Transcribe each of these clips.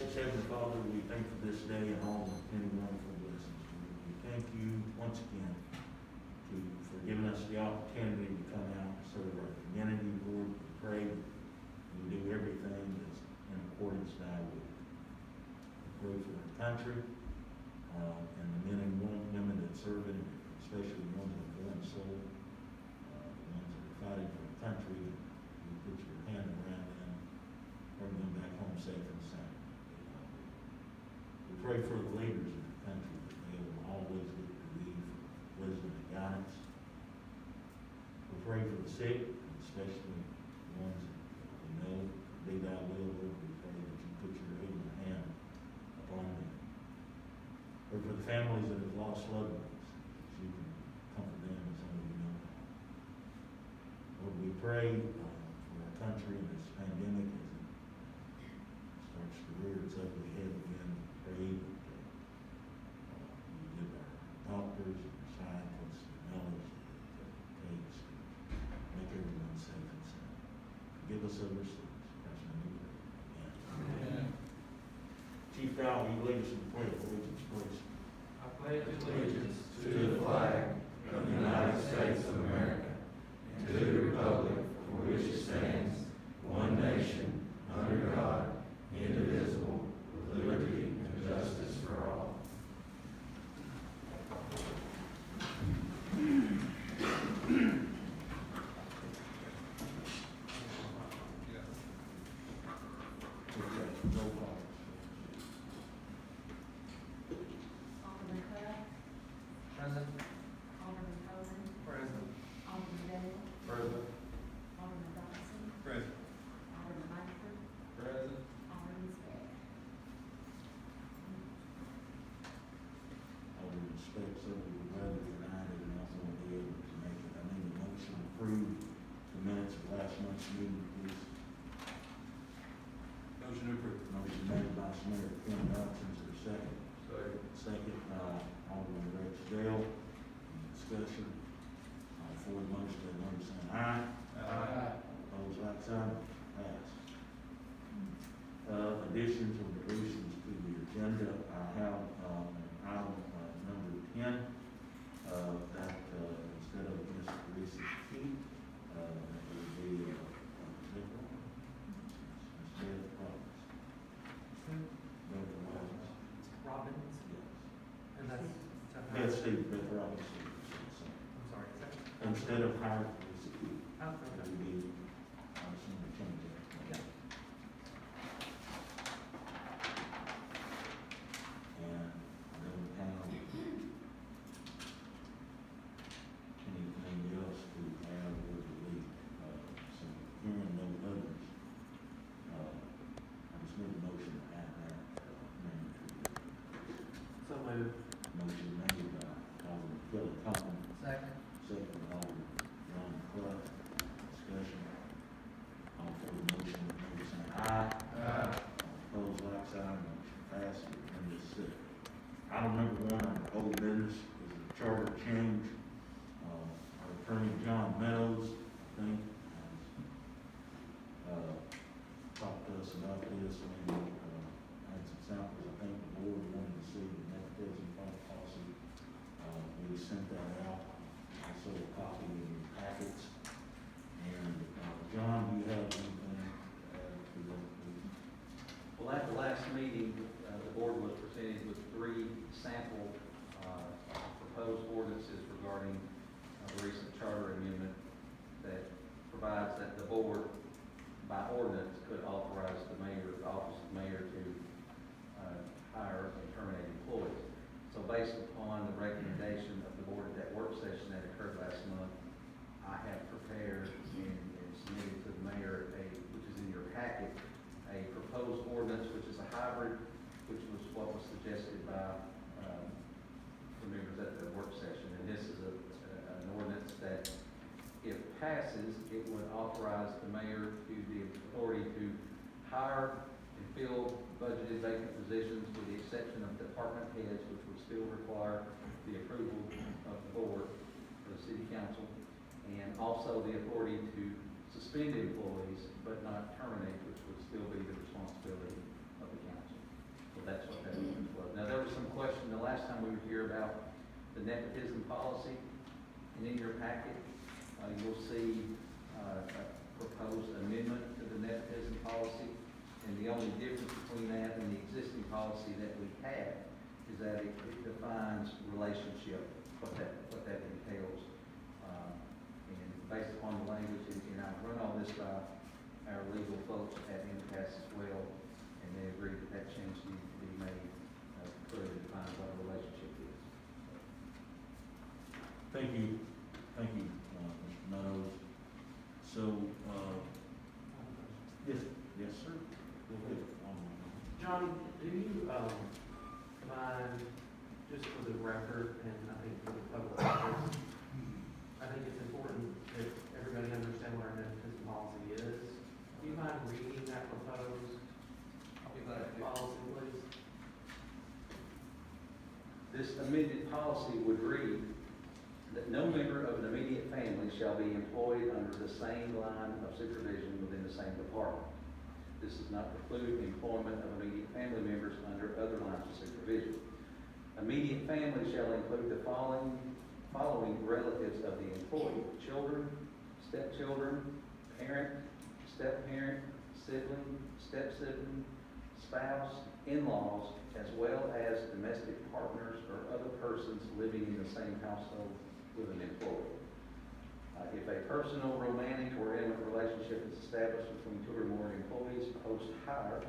Gracious Heavenly Father, we thank you for this day and all the many wonderful blessings. We thank you once again for giving us the opportunity to come out and serve our community. Lord, we pray we do everything that's in accordance with thy will. We pray for our country and the men and women that serve it, especially the ones that are born soul, the ones that are fighting for the country. You put your hand around them, bring them back home safe and sound. We pray for the leaders of the country that they will always look to thee for wisdom and guidance. We pray for the sick, especially the ones that we know be thy will, Lord. We pray that you put your healing hand upon them. Pray for the families that have lost loved ones, that you can comfort them as only you know how. Lord, we pray for our country in this pandemic as it starts to rear its ugly head again. Pray that you give our doctors and our scientists the knowledge that it takes to make everyone safe and sound. Forgive us of our sins. Christ, we pray. Amen. Chief Dow, will you lead us in the prayer of allegiance, please? I pledge allegiance to the flag of the United States of America and to the republic for which it stands, one nation, under God, indivisible, with liberty and justice for all. Alderman Clegg. Present. Alderman Coleman. Present. Alderman Bennett. Present. Alderman Dodson. Present. Alderman Langford. Present. Alderman Speck. I would expect some of the weather tonight and not going to be able to make it. I need a motion to approve the minutes of last month's meeting, please. Motion approved. Motion made by Mayor Ken Dodson, is there a second? Second by Alderman Rex Dale. Any discussion? All for the motion, let them say aye. Aye. Opposed, like sign. Passed. Additions or deletions to the agenda. I have item number 10, that instead of Ms. Teresa Key, that would be Ms. Beth Robbins. Beth Robbins. Robbins, Yes. and that's, Yes, Steve, Beth Robbins. I'm sorry, is that? Instead of hire Teresa Key, Oh, that okay. would be, somebody change that. Yeah. And then we have anything else to add or delete. So hearing no others, I just need a motion to add that name to the So moved. motion made by Alderman Kelly Collins, Second. second by Alderman John Clough. Discussion. All for the motion, please say aye. Aye. Opposed, like sign, motion passes. Number 6. Item number 1 on the old business is a charter change. Our attorney John Meadows, I think, has talked to us about this, and had some samples. I think the board wanted to see the nepotism policy. We sent that out, also a copy in your packets. And John, do you have anything to add to that, please? Well, at the last meeting, the board was presented with 3 sample proposed ordinances regarding the recent charter amendment that provides that the board, by ordinance, could authorize the mayor, the office of mayor, to hire and terminate employees. So based upon the recommendation of the board at that work session that occurred last month, I have prepared and submitted to the mayor which is in your packet, a proposed ordinance, which is a hybrid, which was what was suggested by the members at the work session. And this is an ordinance that, if passes, it would authorize the mayor to the authority to hire and fill budgeted vacant positions with the exception of department heads, which would still require the approval of the board, the city council, and also the authority to suspend employees but not terminate, which would still be the responsibility of the council. So that's what that was. Now, there was some question the last time we were here about the nepotism policy, and in your packet, you'll see a proposed amendment to the nepotism policy. And the only difference between that and the existing policy that we have is that it defines relationship, what that entails. And based upon the language, and I've run all this by our legal folks at MCAS as well, and they agree that that change needs to be made, to clearly define what a relationship is. Thank you, Mr. Meadows. So, yes, sir. Go ahead. John, do you, mind, just for the record, and I think for the public, I think it's important that everybody understand what our nepotism policy is. Do you mind reading that proposed policy, please? This amended policy would read that no member of an immediate family shall be employed under the same line of supervision within the same department. This does not preclude employment of immediate family members under other lines of supervision. Immediate family shall include the following relatives of the employee: children, stepchildren, parent, step-parent, sibling, step-sibling, spouse, in-laws, as well as domestic partners or other persons living in the same household with an employee. If a personal, romantic, or intimate relationship is established between two or more employees post-hire,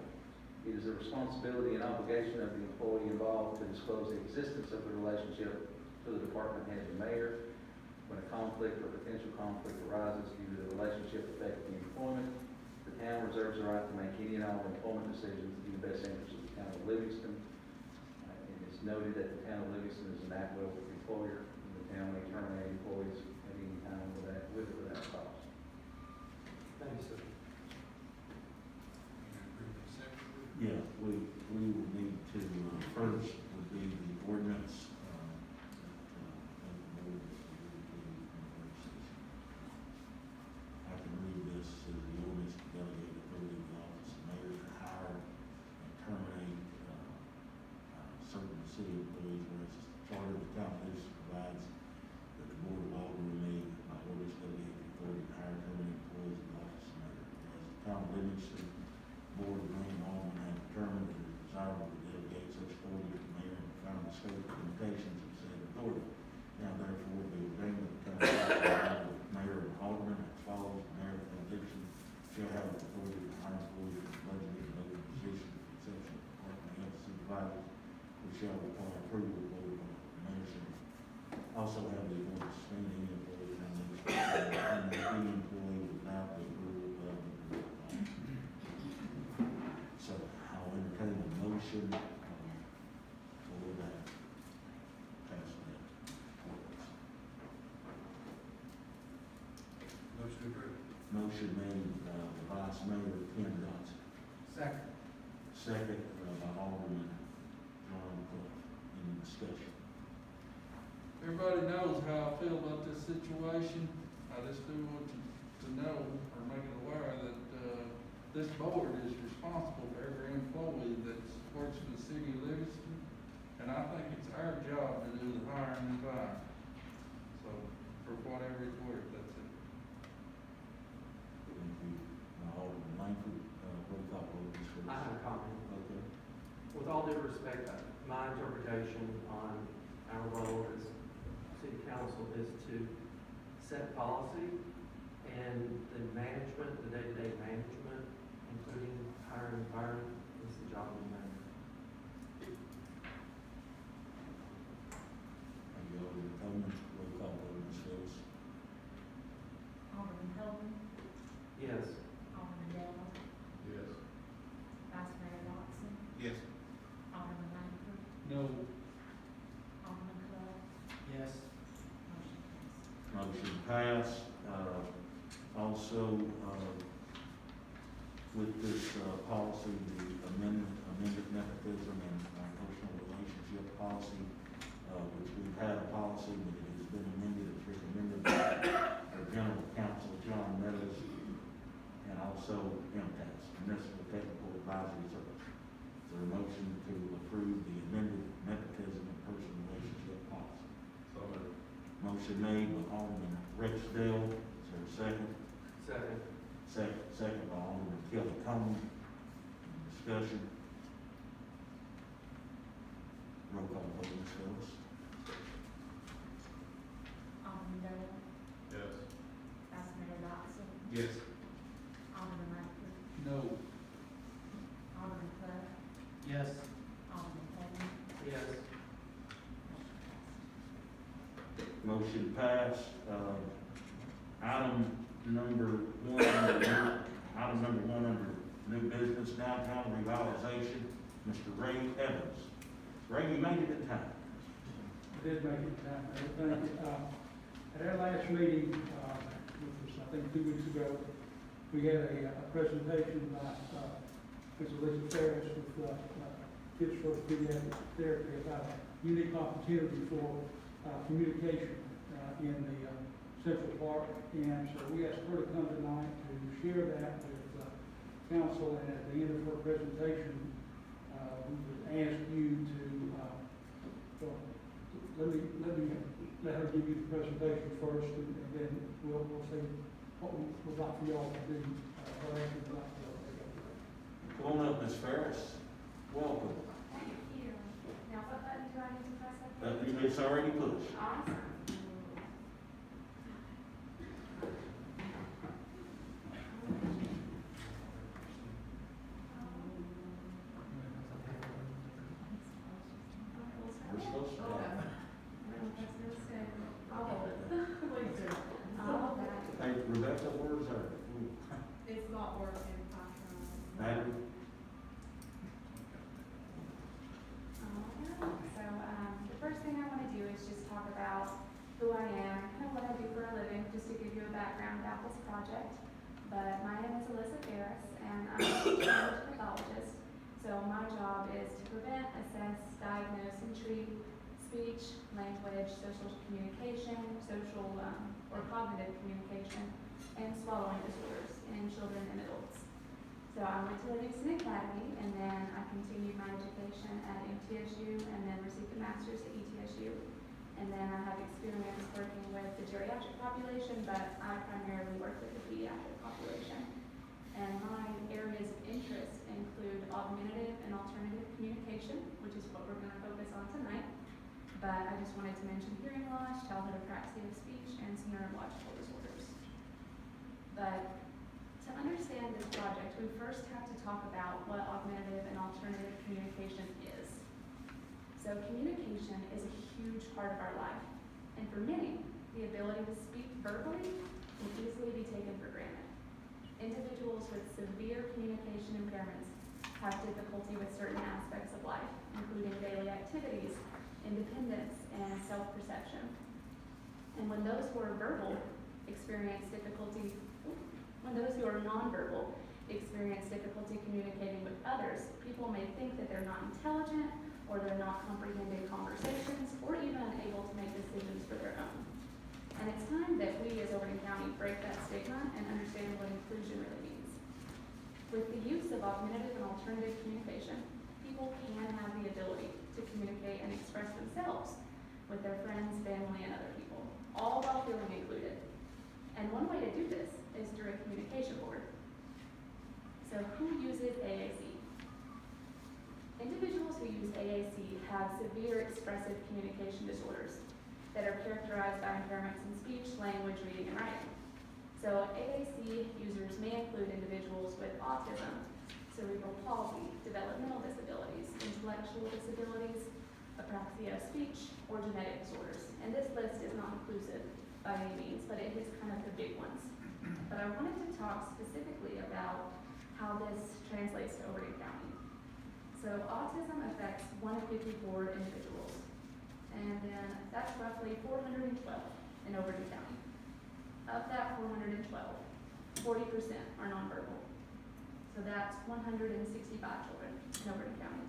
it is the responsibility and obligation of the employee involved to disclose the existence of the relationship to the department head and mayor. When a conflict or potential conflict arises due to the relationship affecting employment, the town reserves the right to make any and all employment decisions in the best interest of the town of Livingston. It is noted that the town of Livingston is an at-will employer, and the town may terminate employees at any time with or without cause. Thank you, sir. Yeah, we will need to, first would be the ordinance, I can read this as the ordinance to delegate authority of the office of mayor to hire and terminate, certain city employees, whereas the charter of the town of Livingston provides that the board of Alderman may, by orders, delegate the authority to hire and terminate employees of the office of mayor. Whereas the town of Livingston board of mayor and alderman have determined that it is desirable to delegate such authority to the mayor and found the scope and limitations of said authority. Now therefore be ordained that the town of mayor and alderman as follows: the mayor of the town of Livingston shall have the authority to hire employees for budgeted and open positions, with the exception of department head supervisors, which shall require approval of the board of aldermen. The mayor shall also have the authority to suspend any employee in the town of Livingston, and any employee without the approval of the board of aldermen. So I'll entertain a motion for that, pass that ordinance. Motion approved. Motion made by Vice Mayor Ken Dodson. Second. Second by Alderman John Clough. Any discussion? Everybody knows how I feel about this situation. I just do want to know or make it aware that, this board is responsible for every employee that works for the city of Livingston. And I think it's our job to do the hiring and firing. So, for whatever it's worth, that's it. Thank you. Alderman Langford, roll call vote, Ms. Wilson. I have a comment. Okay. With all due respect, my interpretation on our role as city council is to set policy, and the management, the day-to-day management, including hiring and firing, is the job of the mayor. Thank you, Alderman Coleman. Roll call vote, Ms. Wilson. Alderman Coleman, Yes. Alderman Dellum, Yes. Vice Mayor Dotson, Yes. Alderman Langford, No. Alderman Clough, Yes. motion passed. Motion passed. Also, with this, policy, the amended nepotism and personal relationship policy, which we've had a policy, but it has been amended, it's recommended by our general counsel, John Meadows, and also MTAS, Municipal Technical Advisory Service. So there a motion to approve the amended nepotism and personal relationship policy? So moved. Motion made by Alderman Rexdale, is there a second? Second. Second by Alderman Kelly Combs. Discussion. Roll call vote, Ms. Phillips. Alderman Doyle, Yes. Vice Mayor Dotson, Yes. Alderman Langford, No. Alderman Clough, Yes. Alderman Taylor, Yes. Motion passed. Item number one under new business, downtown revitalization, Mr. Ray Evans. Ray, you made it in time. I did make it time, Mayor. Thank you. At our last meeting, which was, I think, 2 weeks ago, we had a presentation by Ms. Elizabeth Ferris with Kids First Pediatric Therapy about a unique opportunity for communication in the Central Park. And so we asked her to come tonight to share that with council, and at the end of her presentation, we would ask you to, well, let her give you the presentation first, and then we'll see what we would like for y'all to do, what else we'd like for y'all to do. Come on up, Ms. Ferris. Welcome. Thank you. Now, what button do I need to press up here? It's already pushed. Awesome. We're supposed to have. I'll hold it. Please do. All right. Hey, Rebecca, where's our It's not working. battery? Alright, so, the first thing I wanna do is just talk about who I am, kind of what I do for a living, just to give you a background about this project. But my name is Elizabeth Ferris, and I'm a speech pathologist. So my job is to prevent, assess, diagnose, and treat speech, language, social communication, or cognitive communication, and swallowing disorders in children and adults. So I went to Livingston Academy, and then I continued my education at MTSU, and then received a master's at ETSU. And then I have experience working with the geriatric population, but I primarily work with the pediatric population. And my areas of interest include augmentative and alternative communication, which is what we're going to focus on tonight. But I just wanted to mention hearing loss, childhood apraxia of speech, and some neurological disorders. But to understand this project, we first have to talk about what augmentative and alternative communication is. So communication is a huge part of our life, and for many, the ability to speak verbally can easily be taken for granted. Individuals with severe communication impairments have difficulty with certain aspects of life, including daily activities, independence, and self-perception. And when those who are nonverbal experience difficulty communicating with others, people may think that they're not intelligent, or they're not comprehending conversations, or even unable to make decisions for their own. And it's time that we as Overton County break that stigma and understand what inclusion really means. With the use of augmentative and alternative communication, people can have the ability to communicate and express themselves with their friends, family, and other people, all while feeling included. And one way to do this is through a communication board. So who uses AAC? Individuals who use AAC have severe expressive communication disorders that are characterized by impairments in speech, language, reading, and writing. So AAC users may include individuals with autism, cerebral palsy, developmental disabilities, intellectual disabilities, apraxia of speech, or genetic disorders. And this list is not inclusive by any means, but it is kind of the big ones. But I wanted to talk specifically about how this translates to Overton County. So autism affects 1 of 54 individuals, and then that's roughly 412 in Overton County. Of that 412, 40% are nonverbal. So that's 165 children in Overton County.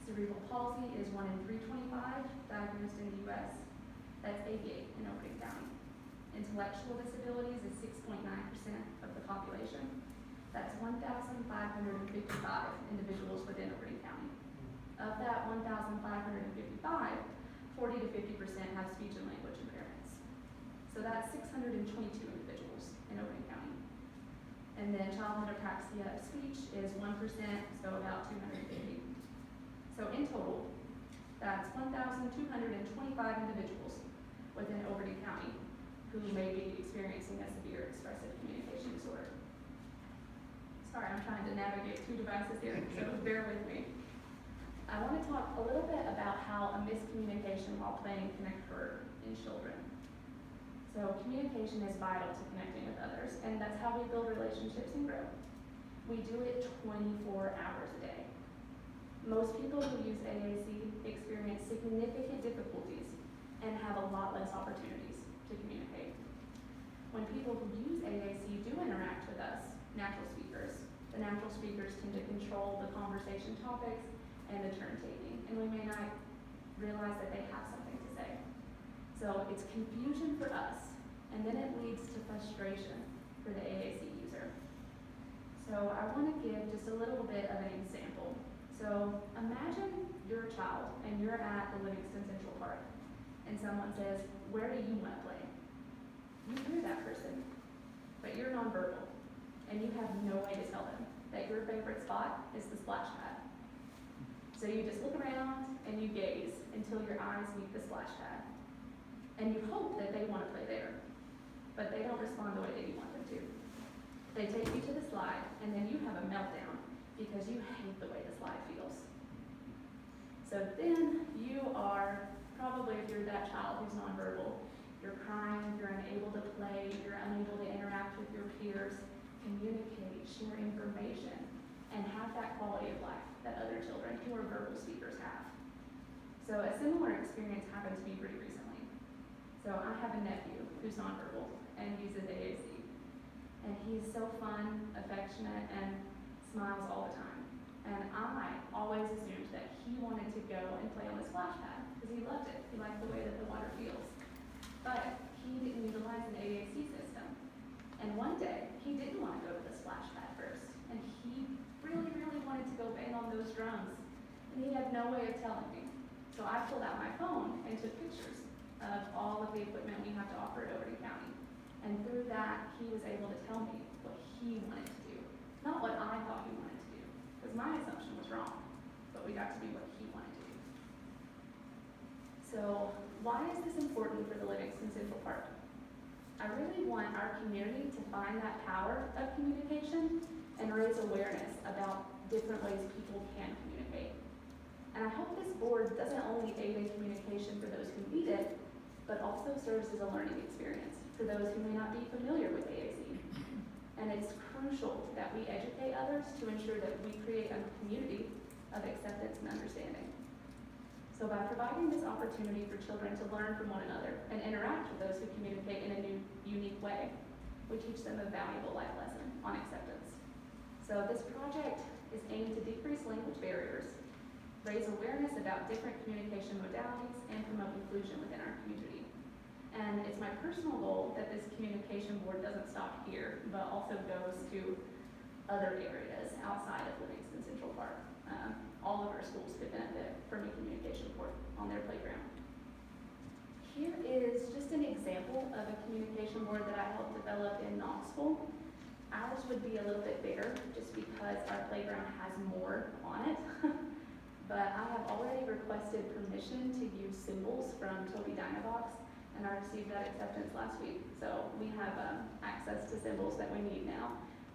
Cerebral palsy is 1 in 325 diagnosed in the U.S. That's 88 in Overton County. Intellectual disabilities is 6.9% of the population. That's 1 1,555 individuals within Liberty County. Of that 1,555, 40 to 50% have speech and language impairments. So that's 622 individuals in Liberty County. And then childhood apraxia of speech is 1%, so about 250. So in total, that's 1,225 individuals within Overton County who may be experiencing a severe expressive communication disorder. Sorry, I'm trying to navigate two devices here, so bear with me. I want to talk a little bit about how a miscommunication while playing can occur in children. So communication is vital to connecting with others, and that's how we build relationships and grow. We do it 24 hours a day. Most people who use AAC experience significant difficulties and have a lot less opportunities to communicate. When people who use AAC do interact with us, natural speakers, the natural speakers tend to control the conversation topics and the turn taking, and we may not realize that they have something to say. So it's confusion for us, and then it leads to frustration for the AAC user. So I want to give just a little bit of an example. So imagine you're a child and you're at the Livingston Central Park, and someone says, "Where do you want to play?" You hear that person, but you're nonverbal, and you have no way to tell them that your favorite spot is the splash pad. So you just look around and you gaze until your eyes meet the splash pad. And you hope that they want to play there, but they don't respond the way that you want them to. They take you to the slide, and then you have a meltdown because you hate the way the slide feels. So then you are, probably if you're that child who's nonverbal, you're crying, you're unable to play, you're unable to interact with your peers, communicate, share information, and have that quality of life that other children who are verbal speakers have. So a similar experience happened to me pretty recently. So I have a nephew who's nonverbal and uses AAC. And he's so fun, affectionate, and smiles all the time. And I always assumed that he wanted to go and play on the splash pad because he loved it. He liked the way that the water feels. But he didn't utilize an AAC system. And one day, he didn't want to go to the splash pad first. And he really, really wanted to go bang on those drums. And he had no way of telling me. So I pulled out my phone and took pictures of all of the equipment we have to offer at Overton County. And through that, he was able to tell me what he wanted to do. Not what I thought he wanted to do, because my assumption was wrong, but we got to do what he wanted to do. So why is this important for the Livingston Central Park? I really want our community to find that power of communication and raise awareness about different ways people can communicate. And I hope this board doesn't only aid in communication for those who need it, but also serves as a learning experience for those who may not be familiar with AAC. And it's crucial that we educate others to ensure that we create a community of acceptance and understanding. So by providing this opportunity for children to learn from one another and interact with those who communicate in a new, unique way, we teach them a valuable life lesson on acceptance. So this project is aimed to decrease language barriers, raise awareness about different communication modalities, and promote inclusion within our community. And it's my personal goal that this communication board doesn't stop here, but also goes to other areas outside of Livingston Central Park. All of our schools could benefit from a communication board on their playground. Here is just an example of a communication board that I helped develop in Knoxville. Ours would be a little bit bigger just because our playground has more on it. But I have already requested permission to use symbols from Toby Dynavox, and I received that acceptance last week. So we have access to symbols that we need now.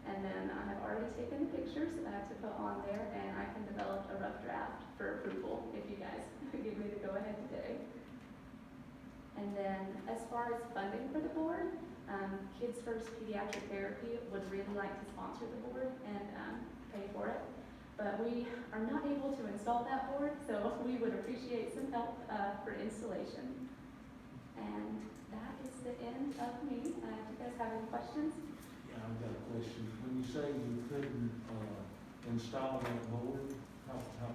And then I have already taken the pictures that I have to put on there, and I can develop a rough draft for approval if you guys give me the go-ahead today. And then as far as funding for the board, Kids First Pediatric Therapy would really like to sponsor the board and pay for it. But we are not able to install that board, so we would appreciate some help for installation. And that is the end of me. Do you guys have any questions? Yeah, I've got a question. When you say you couldn't, install that board, how come?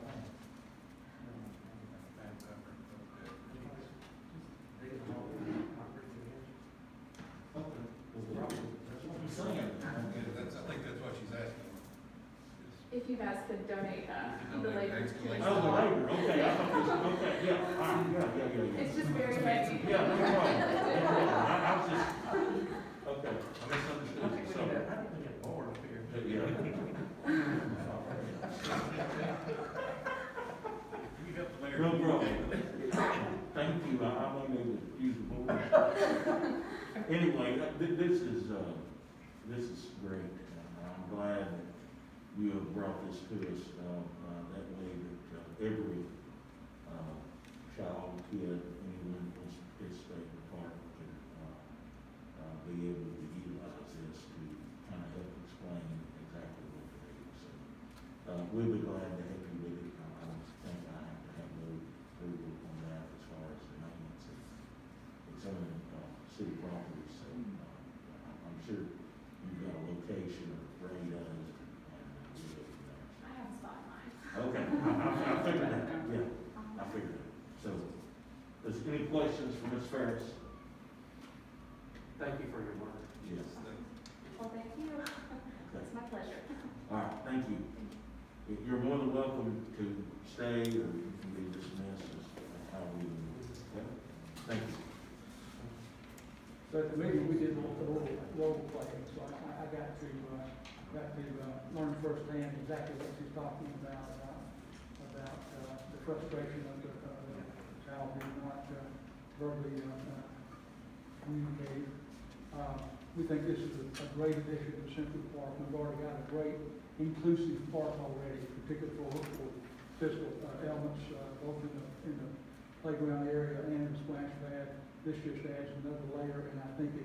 Okay, well, that's what I'm saying. I think that's what she's asking. if you guys could donate, the labor to Oh, the install. labor, okay, I thought it was, okay, yeah, all right, yeah. It's just very heavy. Yeah, no problem, no problem, I was just, okay, I misunderstood I you, think we so. need a board up here. Yeah. No problem. Thank you, I may be able to use the board. Anyway, this is great, and I'm glad that you have brought this to us, that way that, every, child, kid, anyone who wants to participate in the park can, be able to utilize this to kind of help explain exactly what it is. So, we'll be glad to help you with it. I don't think I have to have no approval on that as far as the maintenance. It's on, city property, so, I'm sure you've got a location or Ray does, and we'll go from there. I have a spot in mind. Okay, I figured that, yeah, I figured it. So, is there any questions for Ms. Ferris? Thank you for your work. Yes. Well, thank you. Okay. It's my pleasure. All right, thank you. You're more than welcome to stay, or you can be dismissed as how we, okay? Thank you. So at the meeting, we did a little role playing, so I got to learn firsthand exactly what she's talking about the frustration of the child being not verbally communicated. We think this is a great addition to Central Park. We've already got a great inclusive park already, particularly for physical elements, both in the playground area and the splash pad. This just adds another layer, and I think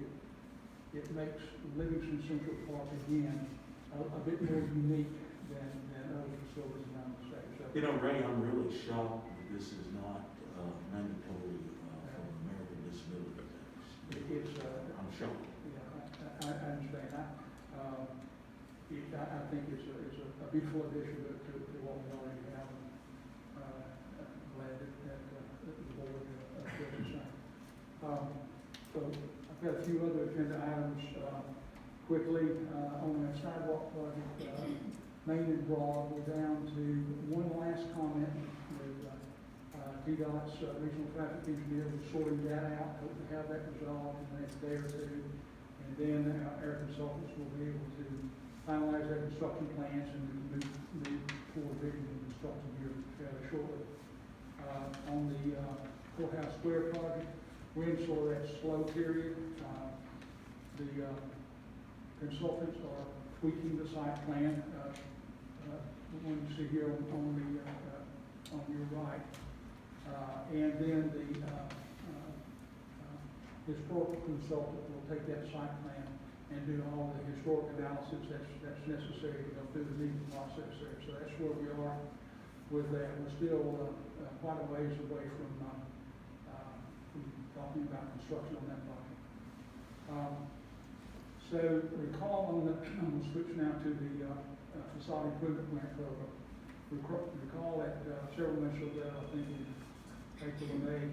it makes Livingston Central Park again a bit more unique than other facilities around the state. So, You know, Ray, I'm really shocked that this is not mandatory for American Disability Act. I'm shocked. I understand. I think it's a beautiful addition to what we already have. Glad that the board does the same. So I've got a few other agenda items quickly on the sidewalk project. Main and Broad, we're down to one last comment with DDOT's regional traffic engineer. We're sorting that out. Hope to have that resolved in the next day or two. And then our consultants will be able to finalize their construction plans and move forward bidding and construction here fairly shortly. On the Courthouse Square project, we're in sort of that slow period. The consultants are tweaking the site plan. The one you see here on your right. And then the historical consultant will take that site plan and do all the historic analysis that's necessary to go through the legal process there. So that's where we are with that. We're still quite a ways away from talking about construction on that project. So recall I'm going to switch now to the facade improvement grant program. Recall that several months ago, I think in April and May,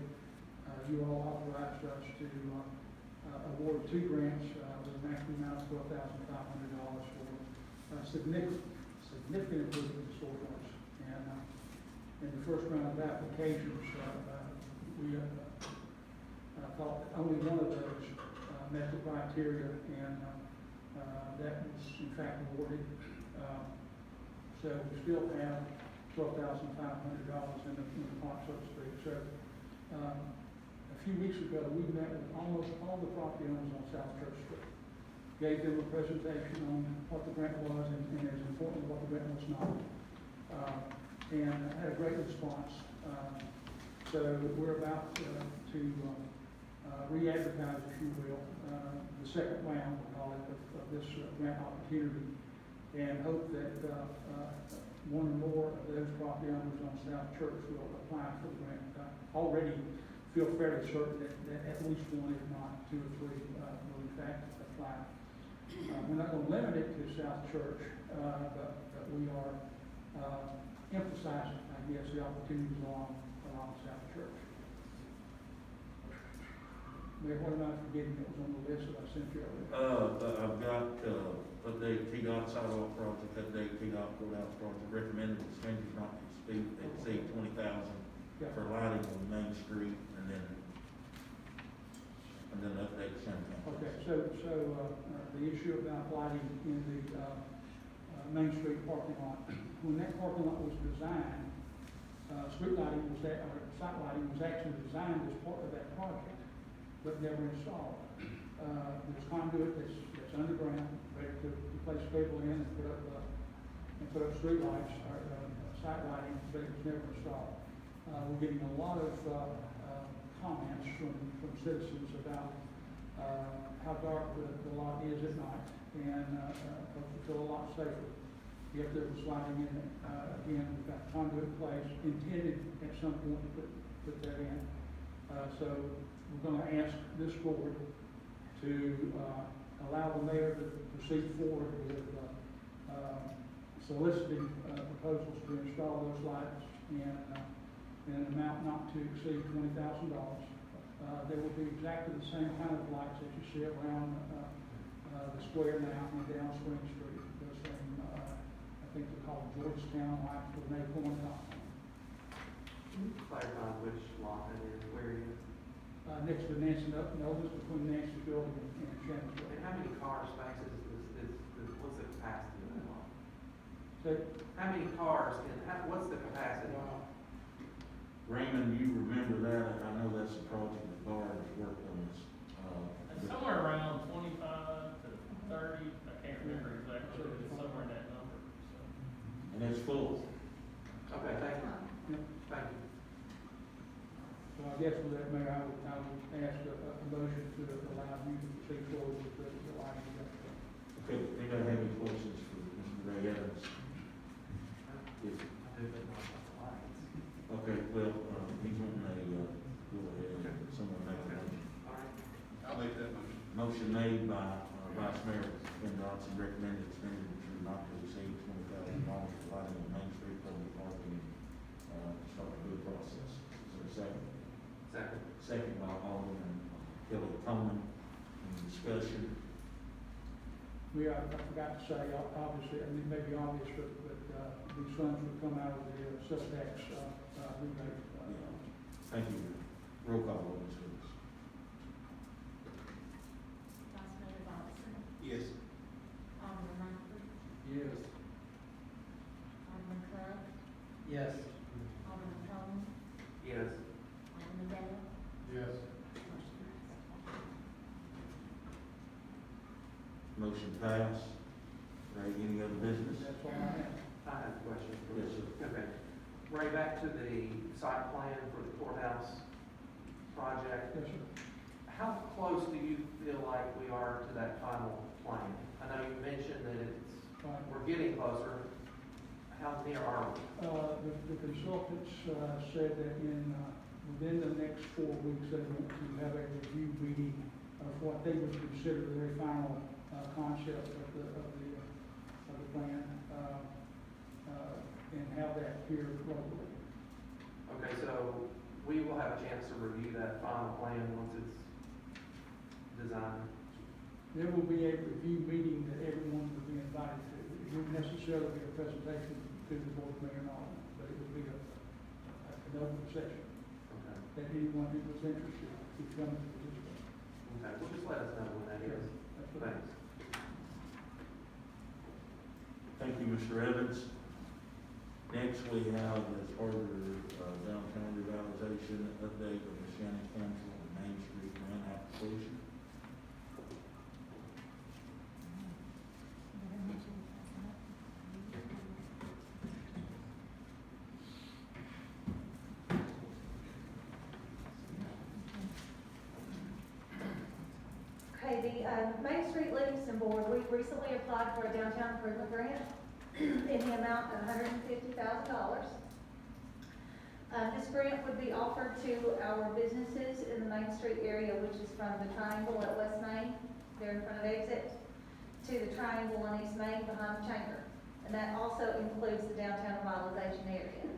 you all authorized us to award 2 grants with a maximum amount of $12,500 for significant improvement in storefronts. And in the first round of applications, we thought that only one of those met the criteria, and that was in fact awarded. So we still have $12,500 in the pot, so to speak. So a few weeks ago, we met with almost all the property owners on South Church Street. Gave them a presentation on what the grant was and as important what the grant was not. And had a great response. So we're about to re-advertise, if you will, the second round, we'll call it, of this grant opportunity, and hope that one or more of those property owners on South Church will apply for the grant. Already feel fairly certain that at least one, if not 2 or 3, will in fact apply. We're not going to limit it to South Church, but we are emphasizing, I guess, the opportunities along South Church. Mayor, what am I forgetting that was on the list that I sent you earlier? I've got, update T-Dot sidewalk project, update T-Dot courthouse project, recommended expenditures not to exceed $20,000 Yeah. for lighting on Main Street, and then update Shannon. Okay, so, the issue about lighting in the, Main Street parking lot, when that parking lot was designed, street lighting was that, or site lighting was actually designed as part of that project, but never installed. There's conduit that's underground, ready to place cable in and put up street lights, or, site lighting, but it was never installed. We're getting a lot of, comments from citizens about, how dark the lot is at night, and, folks will feel a lot safer if there was lighting in it. Again, we've got conduit in place, intended at some point to put that in. So we're gonna ask this board to, allow the mayor to proceed forward with, soliciting, proposals to install those lights in an amount not to exceed $20,000. There will be exactly the same kind of lights that you see around, the square now and down Spring Street. Those same, I think they're called Georgetown lights with an acorn top. Can you clarify which lot that is, where it is? Next to Nancy, Nova's between Nancy's building and Shannon's And building. how many car spaces what's the capacity of that lot? So, How many cars what's the capacity? Raymond, you remember that, I know that's a project that Bard has worked on this. It's somewhere around 25 to 30, I can't remember exactly, but it's somewhere in that number, so. And it's full. Okay, thank you. yeah. Thank you. So I guess with that, Mayor, I would ask a motion to allow you to proceed forward with the lighting. Okay, anybody have any questions for Mr. Ray Evans? Yes. I do, but not about the lights. Okay, well, he's wanting go ahead, someone make a motion. All right. I'll make that motion. Motion made by Vice Mayor Ben Dodson, recommended expenditure not to exceed $20,000 for lighting on Main Street, public parking, to start the good process. Is there a second? Second. Second by Alderman Kelly Coleman. Any discussion? I forgot to say, obviously, I mean, it may be obvious, but these funds would come out of the sales tax rebate. Thank you. Roll call, Alderman Stevens. Vice Mayor Dodson, Yes. Alderman Langford, Yes. Alderman Clark, Yes. Alderman Coleman, Yes. Alderman Gale, Yes. motion passed. Motion passed. Ray, any other business? That's all I have. I have a question. Yes, sir. Okay. Ray, back to the site plan for the courthouse project. Yes, sir. How close do you feel like we are to that final plan? I know you mentioned that we're getting closer. How near are we? The consultants, said that within the next 4 weeks, they want to have a review meeting of what they would consider their final, concept of the plan, and have that here locally. Okay, so we will have a chance to review that final plan once it's designed. There will be a review meeting that everyone will be invited to. It wouldn't necessarily be a presentation to the board, mayor, and all, but it would be an open session Okay. that anyone who was interested could come and participate. Okay, well, just let us know when that is. That's what Thanks. Thank you, Mr. Evans. Next, we have as part of the downtown revitalization update of the Shannon Council and Main Street grant application. Okay, the Main Street Livingston Board, we recently applied for a downtown improvement grant in the amount of $150,000. This grant would be offered to our businesses in the Main Street area, which is from the Triangle at West Main, there in front of Exit, to the Triangle on East Main behind the Chamber. And that also includes the downtown revitalization area.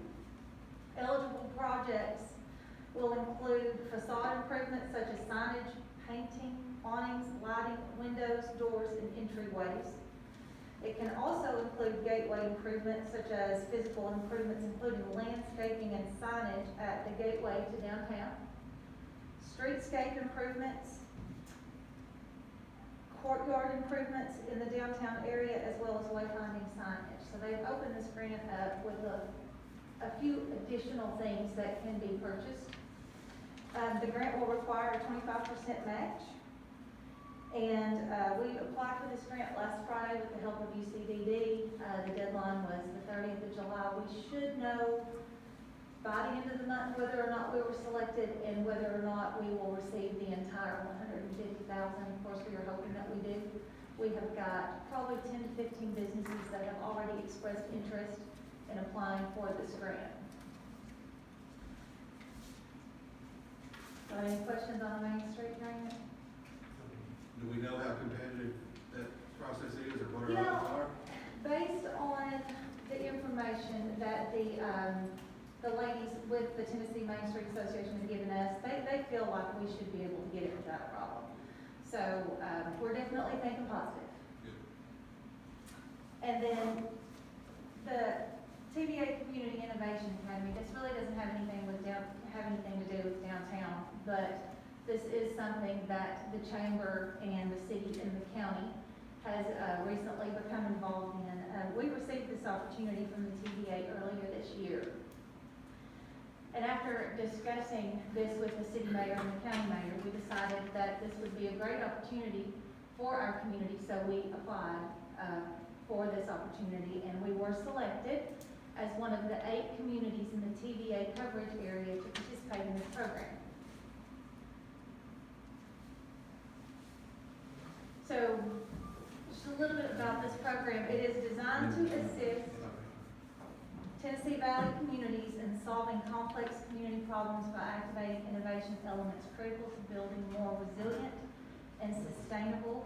Eligible projects will include facade improvements such as signage, painting, awnings, lighting, windows, doors, and entryways. It can also include gateway improvements such as physical improvements, including landscaping and signage at the gateway to downtown, streetscape improvements, courtyard improvements in the downtown area, as well as wayfinding signage. So they've opened this grant up with a few additional things that can be purchased. The grant will require a 25% match. And we applied for this grant last Friday with the help of UCDD. The deadline was the 30th of July. We should know by the end of the month whether or not we were selected and whether or not we will receive the entire $150,000. Of course, we are hoping that we do. We have got probably 10 to 15 businesses that have already expressed interest in applying for this grant. Any questions on the Main Street grant? Do we know how competitive that process is, or what You our know, odds are? based on the information that the ladies with the Tennessee Main Street Association have given us, they feel like we should be able to get it without a problem. So, we're definitely thinking positive. Good. And then the TVA Community Innovation Academy, this really doesn't have anything to do with downtown, but this is something that the chamber and the city and the county has recently become involved in. We received this opportunity from the TVA earlier this year. And after discussing this with the city mayor and the county mayor, we decided that this would be a great opportunity for our community, so we applied for this opportunity, and we were selected as one of the 8 communities in the TVA coverage area to participate in this program. So, just a little bit about this program. It is designed to assist Tennessee Valley communities in solving complex community problems by activating innovation elements critical to building more resilient and sustainable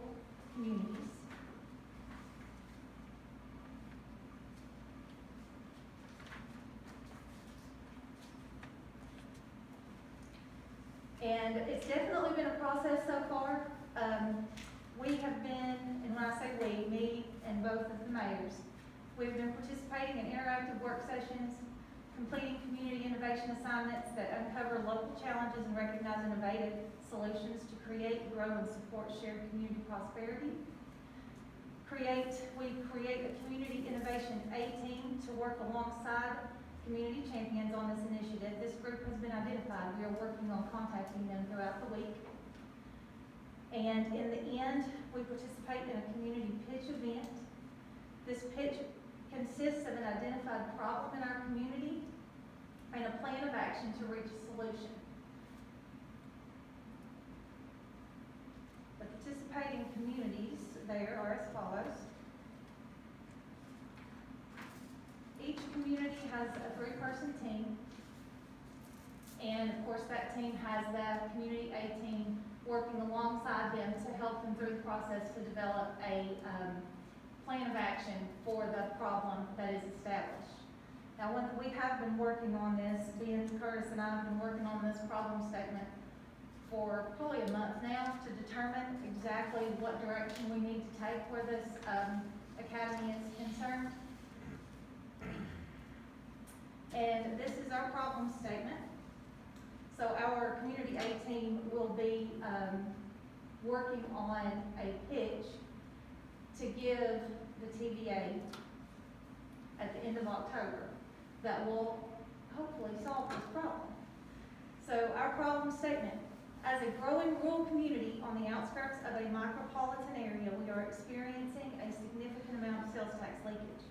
communities. And it's definitely been a process so far. We have been, and when I say we, me and both of the mayors, we've been participating in interactive work sessions, completing community innovation assignments that uncover local challenges and recognize innovative solutions to create, grow, and support shared community prosperity. We create a community innovation A-team to work alongside community champions on this initiative. This group has been identified. We are working on contacting them throughout the week. And in the end, we participate in a community pitch event. This pitch consists of an identified problem in our community and a plan of action to reach a solution. The participating communities there are as follows. Each community has a 3-person team, and of course that team has the community A team working alongside them to help them through the process to develop a plan of action for the problem that is established. Now, we have been working on this, Ben Curtis and I have been working on this problem statement for probably a month now to determine exactly what direction we need to take where this academy is concerned. And this is our problem statement. So our community A team will be working on a pitch to give the TVA at the end of October that will hopefully solve this problem. So our problem statement: as a growing rural community on the outskirts of a micropolitan area, we are experiencing a significant amount of sales tax leakage.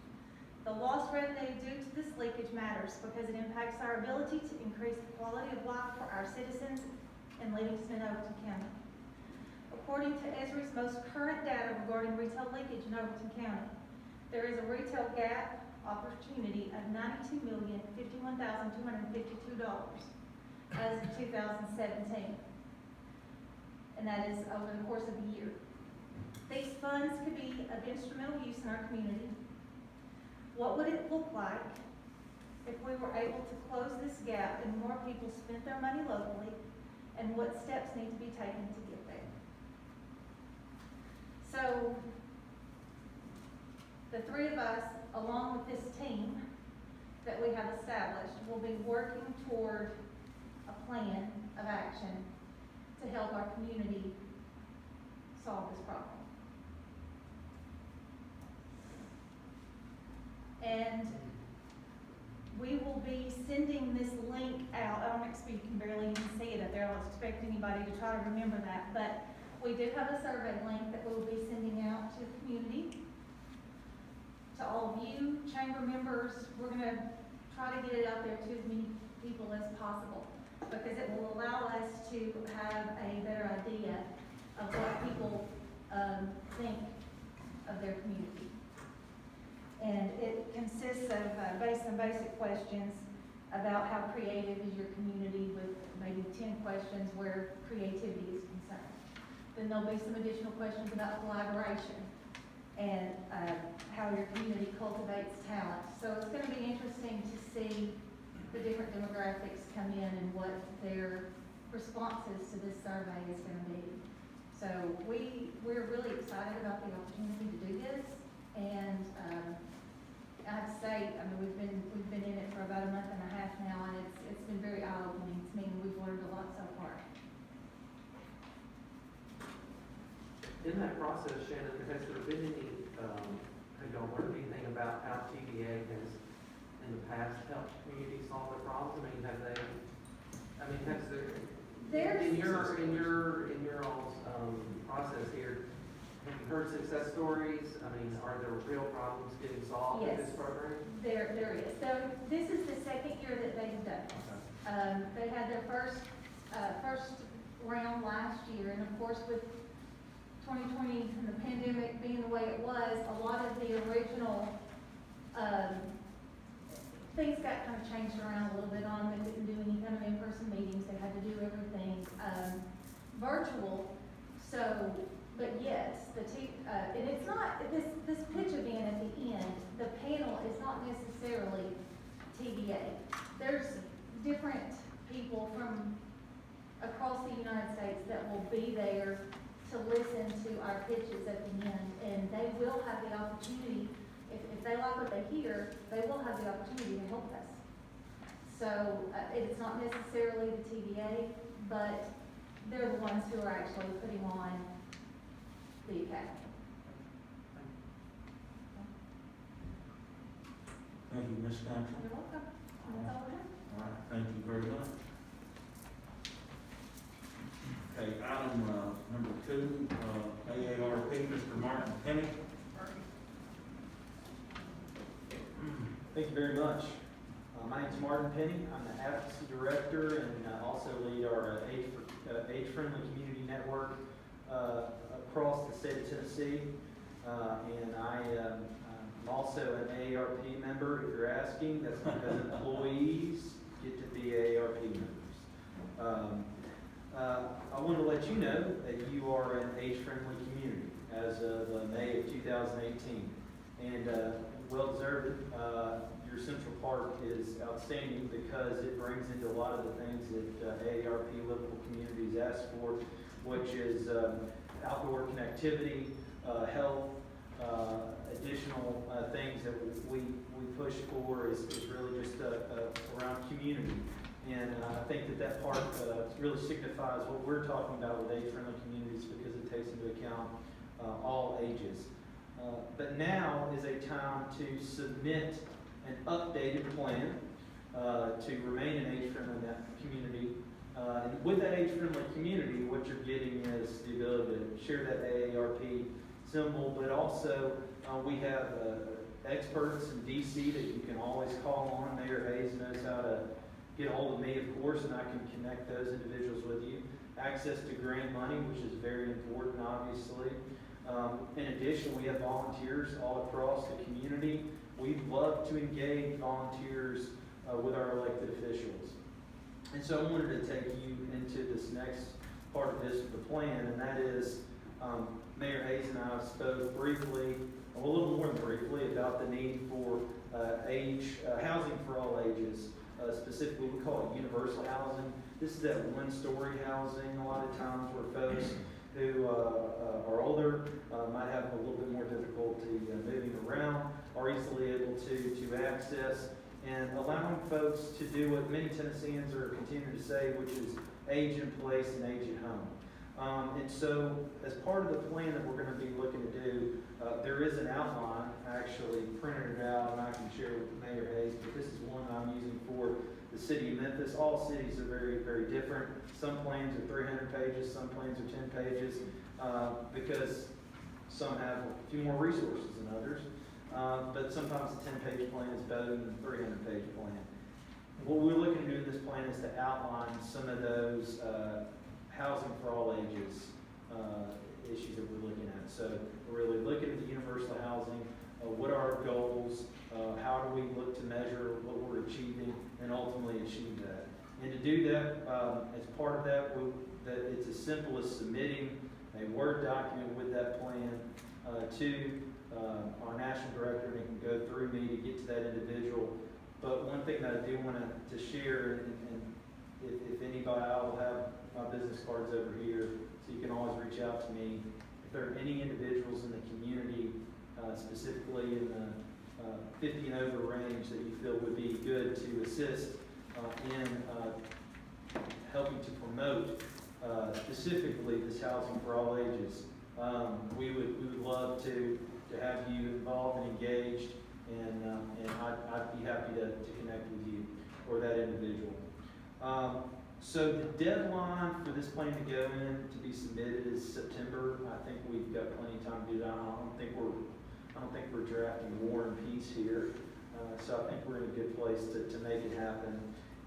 The lost revenue due to this leakage matters because it impacts our ability to increase the quality of life for our citizens in Livingston and Overton County. According to Esri's most current data regarding retail leakage in Overton County, there is a retail gap opportunity of $92,051,252 as of 2017. And that is over the course of a year. These funds could be of instrumental use in our community. What would it look like if we were able to close this gap and more people spent their money locally, and what steps need to be taken to get there? So, The three of us, along with this team that we have established, will be working toward a plan of action to help our community solve this problem. And we will be sending this link out. I don't expect you can barely even see it up there. I don't expect anybody to try to remember that. But we do have a survey link that we will be sending out to the community, to all of you, chamber members. We're going to try to get it out there to as many people as possible, because it will allow us to have a better idea of what people think of their community. And it consists of some basic questions about how creative is your community, with maybe 10 questions where creativity is concerned. Then there'll be some additional questions about collaboration and how your community cultivates talent. So it's going to be interesting to see the different demographics come in and what their responses to this survey is going to be. So we're really excited about the opportunity to do this, and I have to say, I mean, we've been in it for about a month and a half now, and it's been very eye-opening to me, and we've learned a lot so far. In that process, Shannon, has there been any, have y'all learned anything about how TVA has, in the past, helped communities solve their problems? Has there, in your all's process here, have you heard success stories? Are there real problems getting solved in Yes. this program? There is. So this is the second year that they've done this. They had their first round last year, and of course with 2020 and the pandemic being the way it was, a lot of the original things got kind of changed around a little bit on them. They couldn't do any kind of in-person meetings. They had to do everything virtual. So, but yes, and it's not, this pitch event at the end, the panel is not necessarily TVA. There's different people from across the United States that will be there to listen to our pitches at the end, and they will have the opportunity, if they like what they hear, they will have the opportunity to help us. So it's not necessarily the TVA, but they're the ones who are actually putting on the academy. Thank you, Ms. Country. You're welcome. That's all I have. All right, thank you very much. Okay, item number 2, AARP, Mr. Martin Penny. Thank you very much. My name is Martin Penny. I'm the Advocacy Director and also lead our age-friendly community network across the state of Tennessee. And I'm also an AARP member, if you're asking. That's because employees get to be AARP members. I want to let you know that you are an age-friendly community as of May of 2018. And well deserved. Your Central Park is outstanding because it brings into a lot of the things that AARP local communities ask for, which is outdoor connectivity, health, additional things that we push for is really just around community. And I think that part really signifies what we're talking about with age-friendly communities, because it takes into account all ages. But now is a time to submit an updated plan to remain an age-friendly community. And with that age-friendly community, what you're getting is the ability to share that AARP symbol, but also we have experts in DC that you can always call on. Mayor Hayes knows how to get a hold of me, of course, and I can connect those individuals with you. Access to grant money, which is very important, obviously. In addition, we have volunteers all across the community. We love to engage volunteers with our elected officials. And so I wanted to take you into this next part of the plan, and that is Mayor Hayes and I spoke briefly, a little more than briefly, about the need for housing for all ages. Specifically, we call it universal housing. This is that one-story housing a lot of times where folks who are older, might have a little bit more difficulty moving around, are easily able to access, and allowing folks to do what many Tennesseans are continuing to say, which is age in place and age at home. And so, as part of the plan that we're going to be looking to do, there is an outline. I actually printed it out, and I can share with Mayor Hayes, but this is one I'm using for the city of Memphis. All cities are very, very different. Some plans are 300 pages, some plans are 10 pages, because some have a few more resources than others. But sometimes a 10-page plan is better than a 300-page plan. What we're looking to do in this plan is to outline some of those housing for all ages issues that we're looking at. So we're really looking at the universal housing, what are our goals, how do we look to measure what we're achieving, and ultimately achieve that. And to do that, as part of that, that it's as simple as submitting a Word document with that plan to our national director, and it can go through me to get to that individual. But one thing that I do want to share, and if anybody, I will have my business cards over here, so you can always reach out to me. If there are any individuals in the community, specifically in the 50 and over range, that you feel would be good to assist in helping to promote specifically this housing for all ages, we would love to have you involved and engaged, and I'd be happy to connect with you or that individual. So the deadline for this plan to go in to be submitted is September. I think we've got plenty of time to do that. I don't think we're drafting War and Peace here. So I think we're in a good place to make it happen.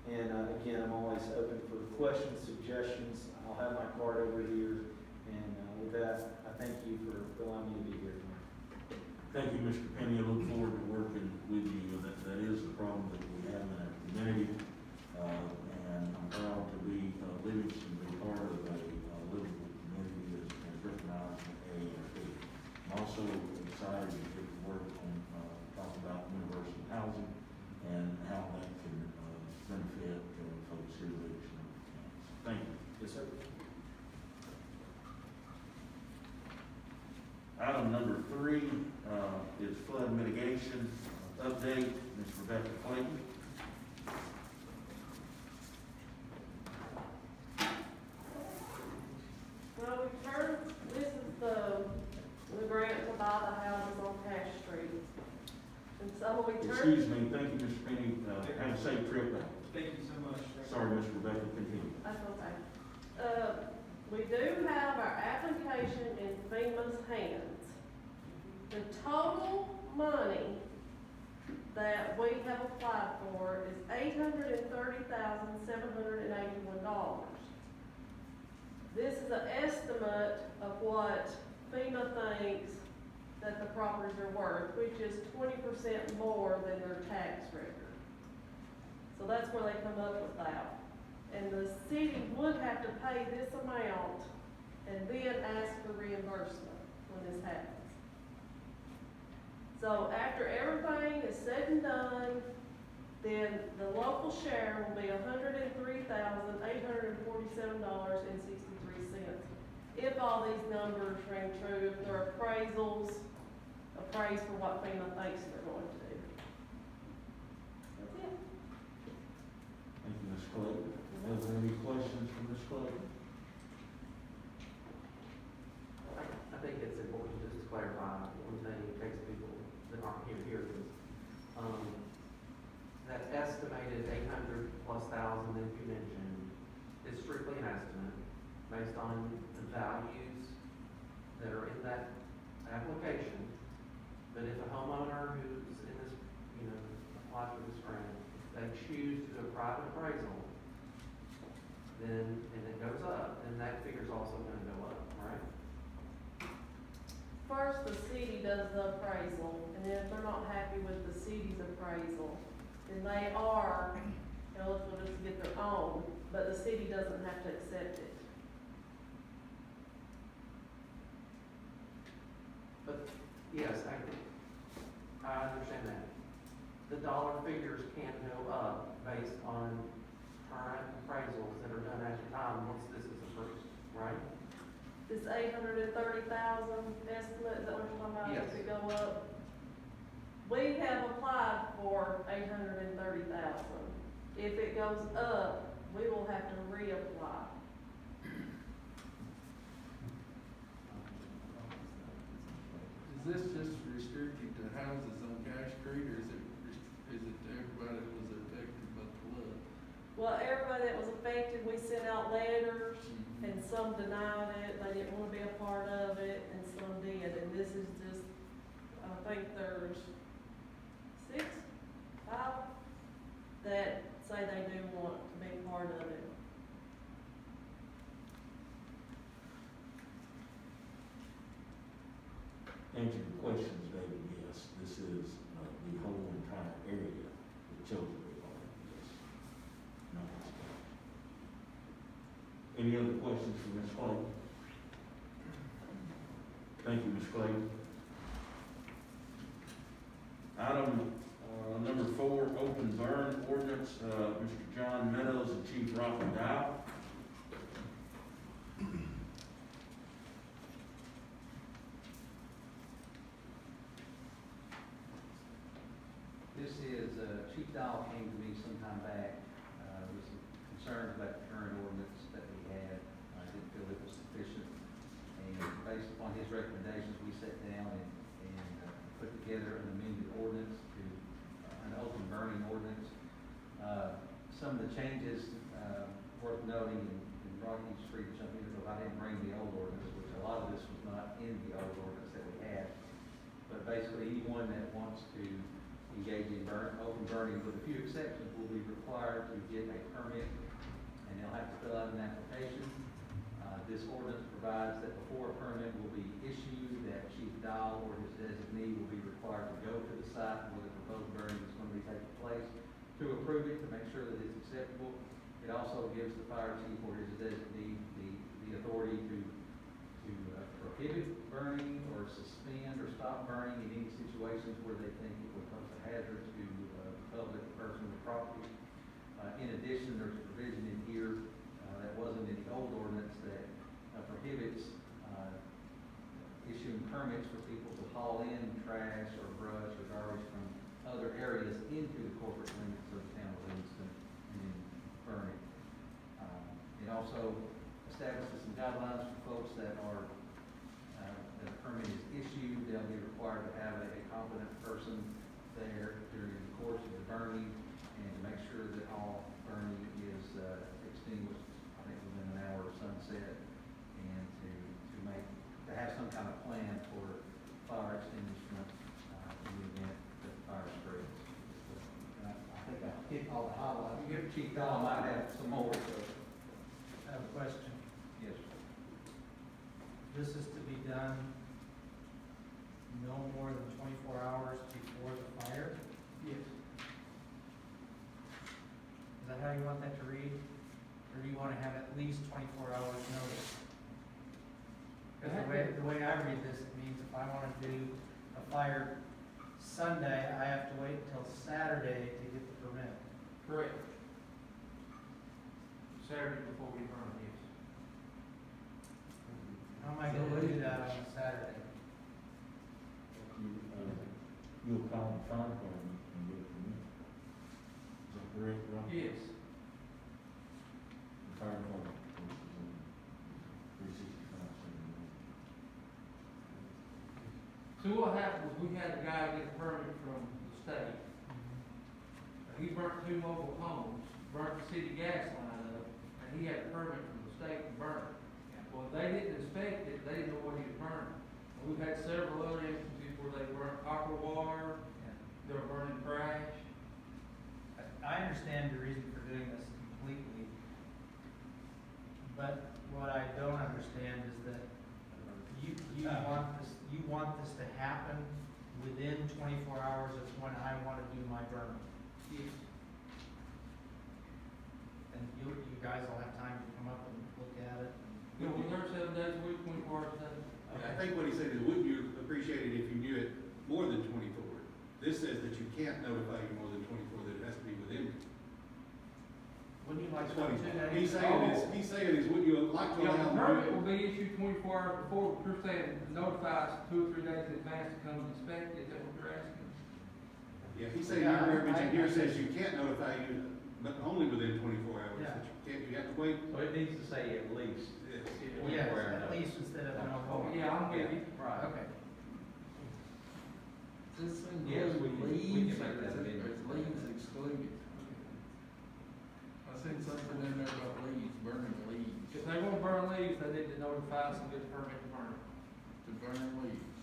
And again, I'm always open for questions, suggestions. I'll have my card over here. And with that, I thank you for allowing me to be here tonight. Thank you, Mr. Penny. I look forward to working with you. That is the problem that we have in our community. And I'm proud to be Livingston, be part of a livable community that's recognized in AARP. I'm also excited to get to work on talk about universal housing and how that can benefit folks here in Livingston. Thank you. Yes, sir. Item number 3 is flood mitigation update. Ms. Rebecca Clayton. Well, this is the grant to buy the houses on Cash Street. And so we Excuse me, thank you, Mr. Penny. Have a safe trip back. Thank you so much. Sorry, Ms. Rebecca, continue. That's okay. We do have our application in FEMA's hands. The total money that we have applied for is $830,781. This is an estimate of what FEMA thinks that the properties are worth, which is 20% more than their tax record. So that's where they come up with that. And the city would have to pay this amount and then ask for reimbursement when this happens. So after everything is said and done, then the local share will be $103,847.63. If all these numbers ring true, if their appraisals appraise for what FEMA thinks they're going to do. That's it. Thank you, Ms. Clayton. Are there any questions for Ms. Clayton? I think it's important just to clarify one thing in case people that aren't here hear this. That estimated 800 plus thousand that you mentioned is strictly an estimate based on the values that are in that application. But if a homeowner who's in this, applies for this grant, if they choose to do a private appraisal, then, and it goes up, then that figure's also gonna go up, right? First, the city does the appraisal, and then if they're not happy with the city's appraisal, then they are eligible just to get their own, but the city doesn't have to accept it. But, yes, I understand that. The dollar figures can go up based on current appraisals that are done at the time once this is approved, right? this 830,000 estimate, is that what you're talking about? Yes. If it go up? We have applied for 830,000. If it goes up, we will have to reapply. Is this just restricted to houses on Cash Street, or is it to everybody that was affected by the flood? Well, everybody that was affected, we sent out letters, and some denied it, they didn't wanna be a part of it, and some did, and this is just, I think there's 6, 5 that say they do want to be part of it. Answer your questions, David, yes, this is, the whole entire area of Chosen Valley, yes. No, it's not. Any other questions for Ms. Clayton? Thank you, Ms. Clayton. Item, number 4, open burn ordinance, Mr. John Meadows and Chief Rocky Dow. This is, Chief Dow came to me sometime back, with some concerns about the current ordinance that we had. I didn't feel it was sufficient. And based upon his recommendations, we sat down and put together an amended ordinance to, an open burning ordinance. Some of the changes, worth noting, in Rocky Street, something, because I didn't bring the old ordinance, which a lot of this was not in the old ordinance that we had. But basically, anyone that wants to engage in open burning, with a few exceptions, will be required to get a permit, and they'll have to fill out an application. This ordinance provides that before a permit will be issued, that Chief Dow or his designee will be required to go to the site where the proposed burning is going to be taking place to approve it, to make sure that it's acceptable. It also gives the fire chief or his designee the authority to prohibit burning or suspend or stop burning in any situations where they think it would pose a hazard to the public, person, or property. In addition, there's a provision in here that wasn't in the old ordinance that prohibits issuing permits for people to haul in trash or brush or garbage from other areas into the corporate limits of the town of Livingston and then burn it. It also establishes some guidelines for folks that are that a permit is issued. They'll be required to have a competent person there during the course of the burning, and to make sure that all burning is extinguished, I think within an hour of sunset, and to have some kind of plan for fire extinguishment in the event that the fire spreads. And I think I hit all the highlights. You give Chief Dow might have some more, so. I have a question. Yes. This is to be done no more than 24 hours before the fire? Yes. Is that how you want that to read? Or do you want to have at least 24 hours notice? Because the way I read this, it means if I want to do a fire Sunday, I have to wait until Saturday to get the permit. Correct. Saturday before we burn, yes. How am I going to do that on a Saturday? You'll call the fire department and get a permit. Is that correct, Rob? Yes. The fire department, of course, is on 365. So what happened was we had a guy get a permit from the state. He burnt 2 mobile homes, burnt the city gas line up, and he had a permit from the state to burn it. Well, they didn't inspect it, they didn't know what he was burning. And we've had several other instances where they burnt aqua water, they were burning trash. I understand the reason for doing this completely, but what I don't understand is that you want this to happen within 24 hours of when I want to do my burn. Yes. And you guys will have time to come up and look at it. You know, we're there 7 days a week, 24 hours a day. I think what he said is, wouldn't you appreciate it if you knew it more than 24? This says that you can't notify you more than 24, that it has to be within. Wouldn't you like That's to what do 2 days? he's saying is, would you like to Yeah, the allow them permit to do will it? be issued 24 hours before, but you're saying notify us 2 or 3 days in advance to come inspect it, is that what you're asking? Yeah, he's saying Yeah, your verbiage in I- here says you can't notify you, but only within 24 hours. Yeah. You have to wait. So it needs to say at least. Yes. 24 Yes, hour at notice. least instead of no Oh, more. yeah, I'm with you. Right. Okay. Does this Yes, we include can leaves, make or that is amendment. leaves excluded? I seen something in there about leaves, burning leaves, If they won't burn leaves, they need to notify us and get a permit to burn it. to burn leaves.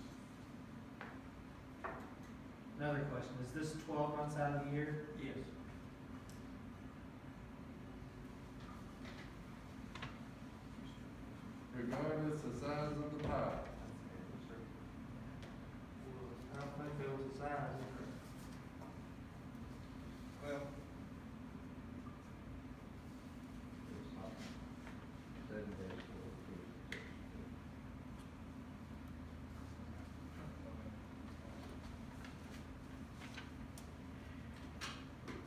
Another question, is this 12 months out of the year? Yes. Regardless of size of the pipe. I don't think there was a size. Well, 7-4.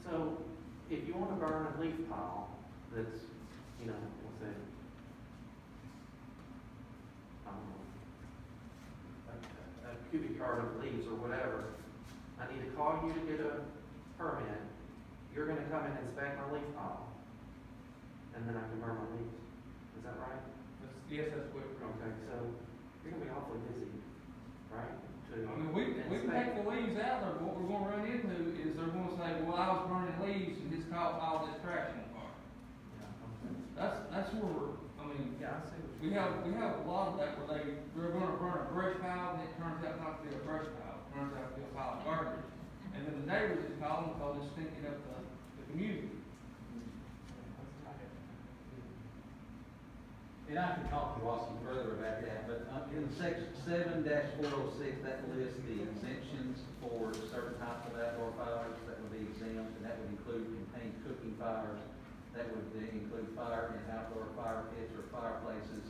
So, if you wanna burn a leaf pile that's, you know, we'll say, I don't know, a cubic yard of leaves or whatever, I need to call you to get a permit, you're gonna come and inspect my leaf pile, and then I can burn my leaves, is that right? Yes, that's what. Okay, so, you're gonna be awfully busy, right? To I mean, we can take inspect. the leaves out there, what we're gonna run into is they're gonna say, well, I was burning leaves and this caused all this trash in the park. That's where we're, I mean, Yeah, I see what we you're. have a lot of that where we're gonna burn a brush pile and it turns out not to be a brush pile, it turns out to be a pile of garbage. And then the neighbors is calling because it's stinking up the community. And I can talk to Rossi further about that, but in section 7-406, that lists the exemptions for certain types of outdoor fires that would be exempt, and that would include contained cooking fires, that would include fire in outdoor fire pits or fireplaces,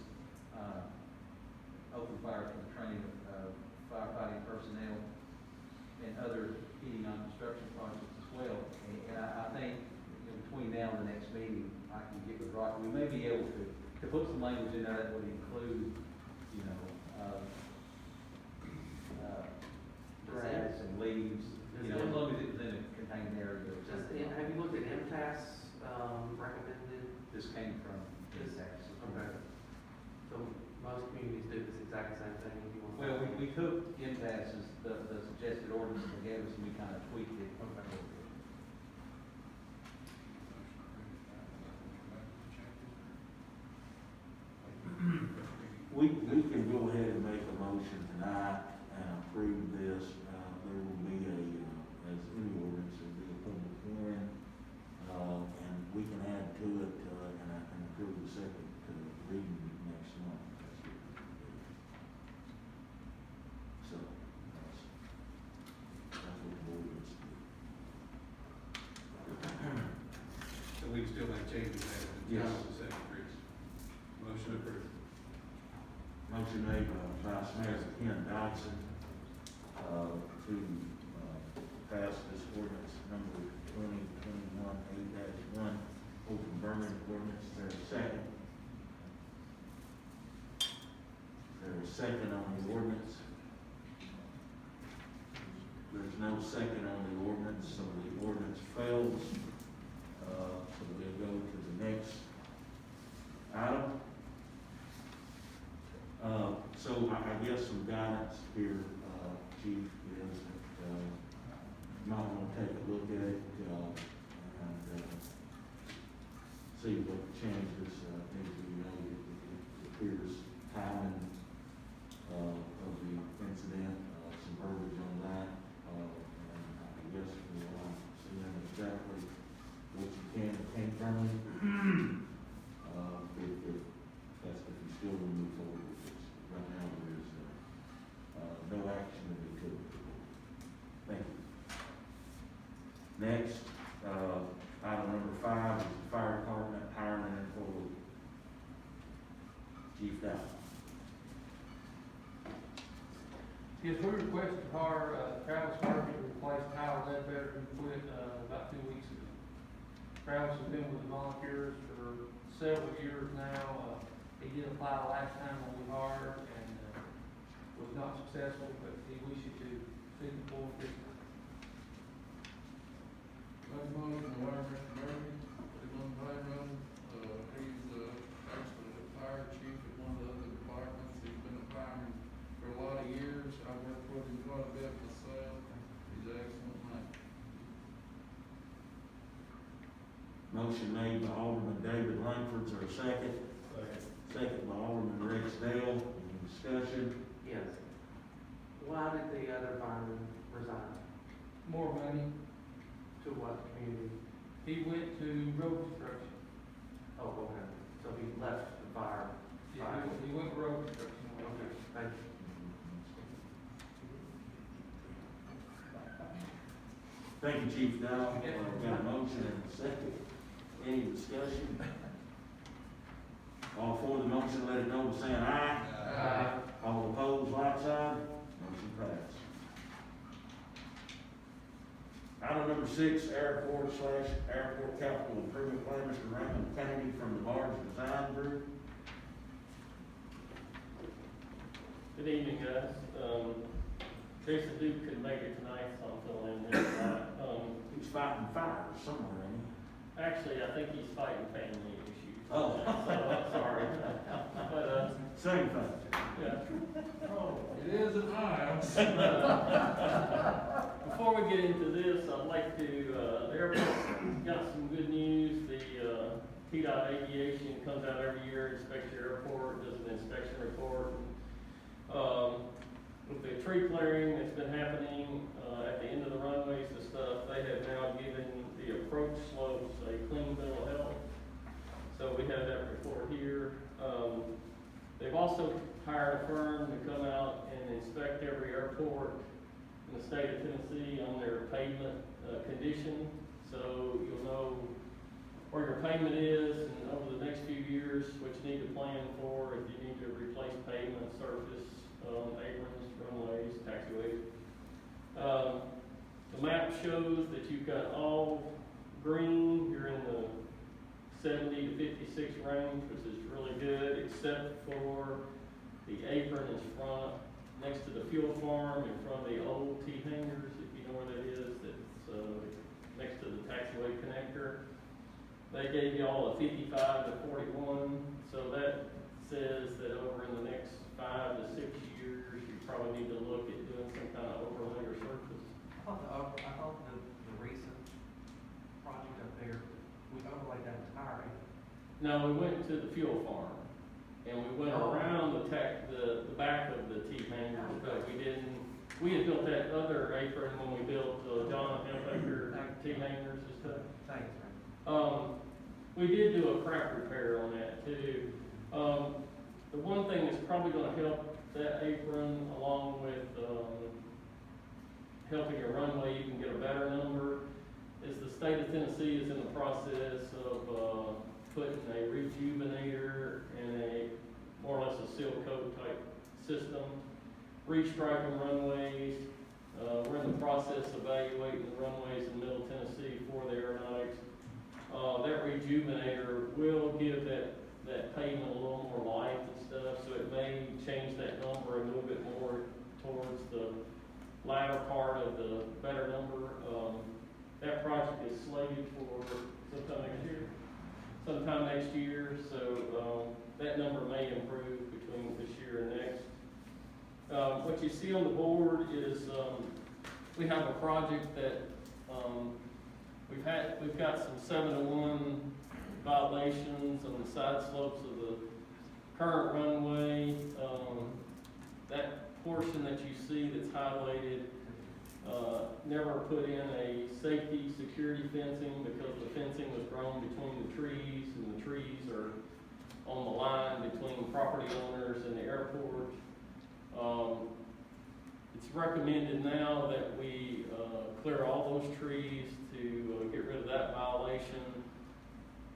open fires for the training of firefighting personnel, and other heating on construction projects as well. And I think, you know, between now and the next meeting, I can get with Rocky, we may be able to put some language in there that would include, you know, grass and leaves, you know, as long as it's in a contained area. Just, have you looked at MTS, recommended? This came from This- tax. Okay. So most communities do this exact same thing if you want. Well, we took impasses, the suggested ordinance they gave us, and we kind of tweaked it. We can go ahead and make a motion tonight and approve this. There will be as any ordinance, there'll be a public hearing, and we can add to it, and I can approve the second reading next month. So, that's what the board wants to do. So we can still make changes as Yes. the second reads. Motion approved. Motion made by Vice Mayor Ken Dodson, to, pass this ordinance number 2021-8-1, open burning ordinance. Is there a second? Is there a second on the ordinance? There's no second on the ordinance, so the ordinance fails. So we'll go to the next item. So I guess some guidance here, Chief, is that, you might want to take a look at it, and, see what changes, need to be made. It appears timing, of the incident, some verbiage on that, and I guess we'll, see exactly what you can and can't burn. If you still want to move forward with this. Right now, there is, no action to be taken. Thank you. Next, item number 5 is the fire department hiring an employee. Chief Dow. Yes, we requested to hire, Travis Murphy to replace Kyle Ledbetter, who quit, about 2 weeks ago. Travis has been with the volunteers for several years now. He did apply last time when we hired and, was not successful, but he wishes to see the board this time. Make a motion to hire Mr. Murphy, put him on the payroll. He's, actually a fire chief at one of the other departments. He's been a fireman for a lot of years. I've worked with him quite a bit myself. He's an excellent man. Motion made by Alderman David Langford, is there a second? Second by Alderman Rex Dale, any discussion? Yes. Why did the other fireman resign? More money. To what community? He went to road construction. Oh, okay, so he left the fire. Yeah, he went to road construction. Okay, thank you. Thank you, Chief Dow. Got a motion and a second. Any discussion? All for the motion, let it know by saying aye. Aye. All opposed, like sign. Motion passed. Item number 6, airport capital improvement plan, Mr. Raymond Kennedy from the Barge Design Group. Good evening, guys. Jason Duke couldn't make it tonight, so I'm filling in there tonight. He's fighting fires somewhere, ain't Actually, I think he's fighting family issues. Oh. So I'm sorry. But, he? Same thing. yeah. Oh. It is an aye. Before we get into this, I'd like to, the airport got some good news. The TDOT Aviation comes out every year, inspects your airport, does an inspection report. With the tree clearing that's been happening at the end of the runways and stuff, they have now given the approach slopes a clean bill of health. So we have that report here. They've also hired a firm to come out and inspect every airport in the state of Tennessee on their pavement condition. So you'll know where your pavement is and over the next few years what you need to plan for, if you need to replace pavement, surface, aprons, runways, taxiways. The map shows that you've got all green, you're in the 70 to 56 range, which is really good, except for the apron is front, next to the fuel farm, in front of the old T-hangers, if you know where that is, that's next to the taxiway connector. They gave you all a 55 to 41, so that says that over in the next 5 to 6 years, you probably need to look at doing some kind of overlay or surface. I thought the recent project up there, we overlaid that entire area. No, we went to the fuel farm, and we went around the back of the T-hangers, but we had built that other apron when we built John Hempacre T-hangers and stuff. Thanks, man. We did do a crack repair on that too. The one thing that's probably gonna help that apron, along with, helping your runway even get a better number, is the state of Tennessee is in the process of, putting a rejuvenator and a, more or less a seal coat type system, restriping runways. We're in the process of evaluating the runways in Middle Tennessee for the aeronautics. That rejuvenator will give that pavement a little more life and stuff, so it may change that number a little bit more towards the latter part of the better number. That project is slated for sometime next year, so that number may improve between this year and next. What you see on the board is we have a project that we've got some 7-to-1 violations on the side slopes of the current runway. That portion that you see that's highlighted never put in a safety security fencing because the fencing was grown between the trees, and the trees are on the line between property owners and the airport. It's recommended now that we clear all those trees to get rid of that violation.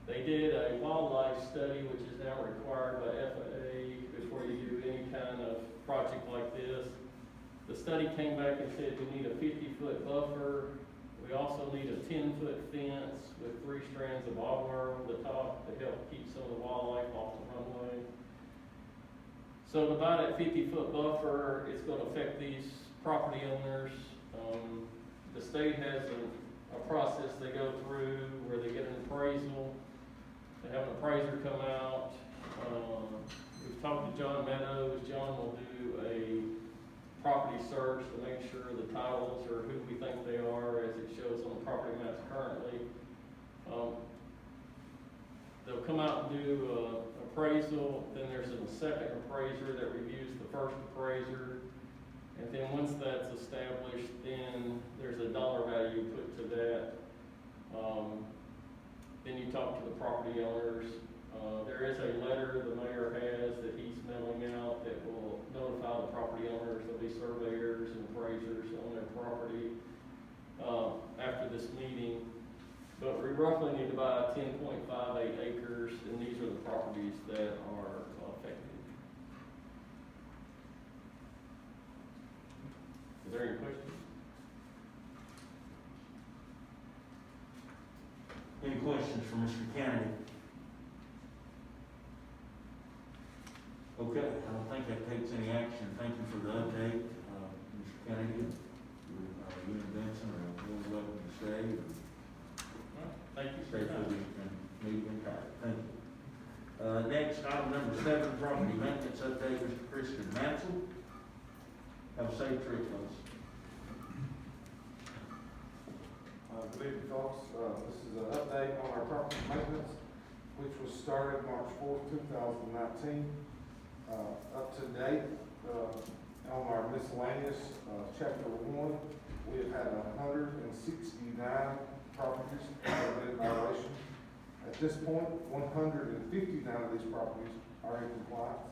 They did a wildlife study, which is now required by FAA before you do any kind of project like this. The study came back and said we need a 50-foot buffer. We also also need a 10-foot fence with 3 strands of wire over the top to help keep some of the wildlife off the runway. So to buy that 50-foot buffer, it's gonna affect these property owners. The state has a process they go through where they get an appraisal, they have an appraiser come out. We've talked to John Meadows. John will do a property search to make sure the titles are who we think they are as it shows on the property maps currently. They'll come out and do an appraisal, then there's a second appraiser that reviews the first appraiser. And then once that's established, then there's a dollar value put to that. Then you talk to the property owners. There is a letter the mayor has that he's mailing out that will notify the property owners. There'll be surveyors and appraisers on their property after this meeting. But we roughly need to buy 10.58 acres, and these are the properties that are affected. Is there any questions? Any questions for Mr. Kennedy? Okay, I don't think that takes any action. Thank you for the update, Mr. Kennedy. You and Benson are more than welcome to stay. Thank you. Stay for the meeting in time. Thank you. Next, item number 7, property maintenance update, Mr. Christian Mansell. Have a safe trip, folks. Good evening, folks. This is an update on our property maintenance, which was started March 4th, 2019. Up to date, on our miscellaneous, chapter 1, we have had 169 properties that have been in violation. At this point, 159 of these properties are in compliance.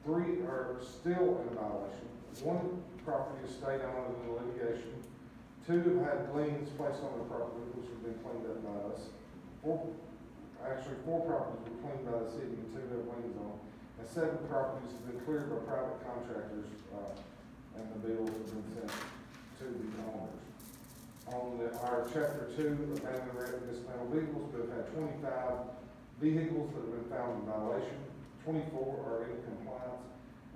3 are still in violation. 1 property is stayed on in litigation. 2 have had liens placed on the property, which have been cleaned up by us. 4 properties were cleaned by the city and 2 have liens on. And 7 properties have been cleared by private contractors, and the bills have been sent to the owners. On our chapter 2, abandoned and dismantled vehicles, we've had 25 vehicles that have been found in violation. 24 are in compliance,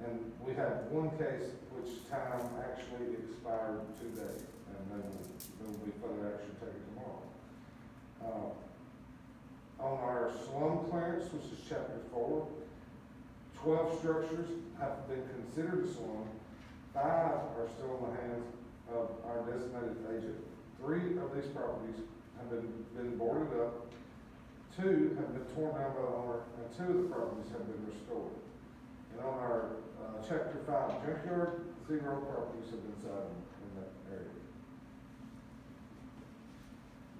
and we have 1 case which time actually expired today, and there will be further action taken tomorrow. On our slum clearance, which is chapter 4, 12 structures have been considered a slum. 5 are still in the hands of our designated agent. 3 of these properties have been boarded up. 2 have been torn down by the owner, and 2 of the properties have been restored. And on our chapter 5 junkyard, 0 properties have been signed in that area.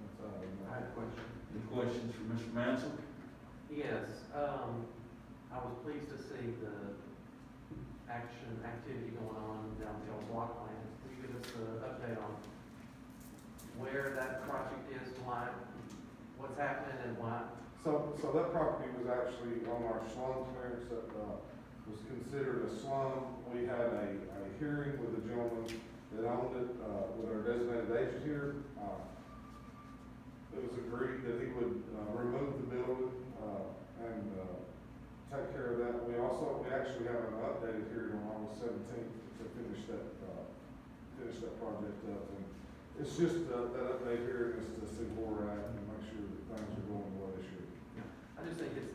That's all I have a question. Any questions for Mr. Mansell? Yes, I was pleased to see the activity going on down the old block plan. Can you give us an update on where that project is, why, what's happening and why? So that property was actually on our slum clearance that was considered a slum. We had a hearing with the gentleman that owned it with our designated agent here. It was agreed that he would remove the building and take care of that. We actually have an updated hearing on August 17th to finish that project up. And it's just that update here is to see where we're at and make sure that things are going the way they should. I just think it's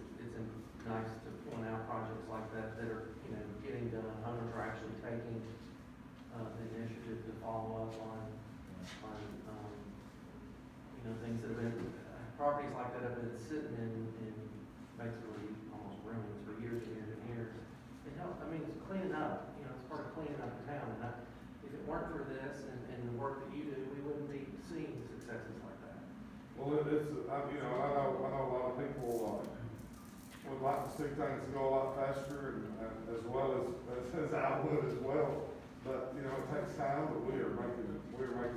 nice to point out projects like that that are, getting done. Owners are actually taking the initiative to follow up on things that have been, properties like that have been sitting in basically almost ruins for years and years and years. It helps, it's cleaning up, it's part of cleaning up the town. And if it weren't for this and the work that you do, we wouldn't be seeing successes like that. Well, I know a lot of people would like to see things go a lot faster and as well as I would as well. But, it takes time, but we are making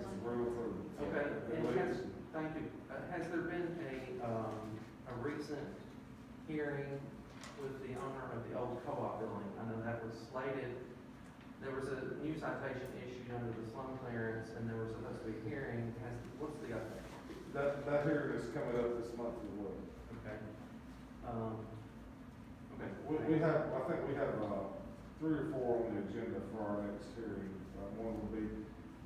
some real improvements. Okay, and thank you. Has there been a recent hearing with the owner of the old co-op building? I know that was slated. There was a new citation issued under the slum clearance, and there was supposed to be a hearing. What's the update? that hearing is coming up this month as well. Okay. Okay. We have, I think we have, 3 or 4 on the agenda for our next hearing. One would be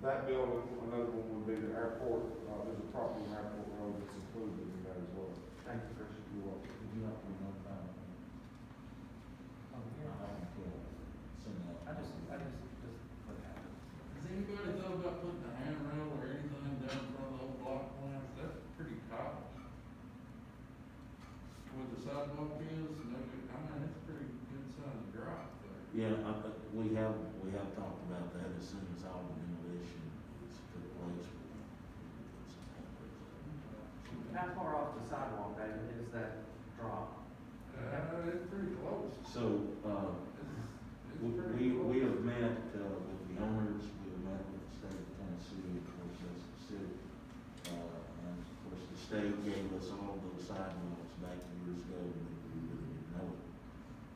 that building, another one would be the airport, there's a property on Airport Road that's included in that as well. Thank you, Christian. You're welcome. Would you like to know about it? Oh, yeah. I don't care. Send that. I just look at it. Has anybody thought about putting a handrail or anything down in front of the old block plants? That's pretty common. Where the sidewalk is, and everything, I mean, it's pretty good sized drop there. Yeah, we have talked about that as soon as all the demolition is took place. How far off the sidewalk, David, is that drop? It's pretty close. So, It's pretty close. we have met, with the owners, we have met with the state of Tennessee, of course, that's the city. And of course, the state gave us all those sidewalks back years ago, and we really didn't know it.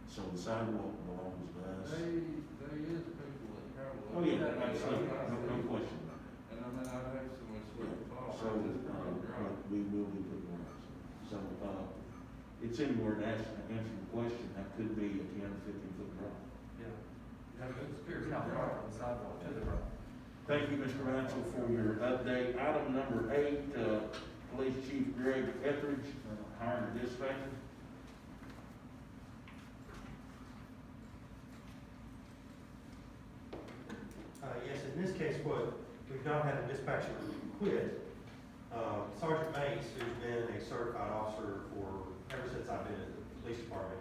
So the sidewalk belongs to us. There is people that travel. Oh, yeah, absolutely, no question about that. And I mean, I'd have so much sleep fall. So, we will be putting one out. So, it's anywhere to answer your question, that could be a 10 or 15 foot drop. Yeah. Here's how far from the sidewalk to the road. Thank you, Mr. Rancho, for your update. Item number 8, Police Chief Greg Etheridge, hiring a dispatcher. Yes, in this case, we've not had a dispatcher quit. Sergeant Mace, who's been a certified officer ever since I've been at the police department,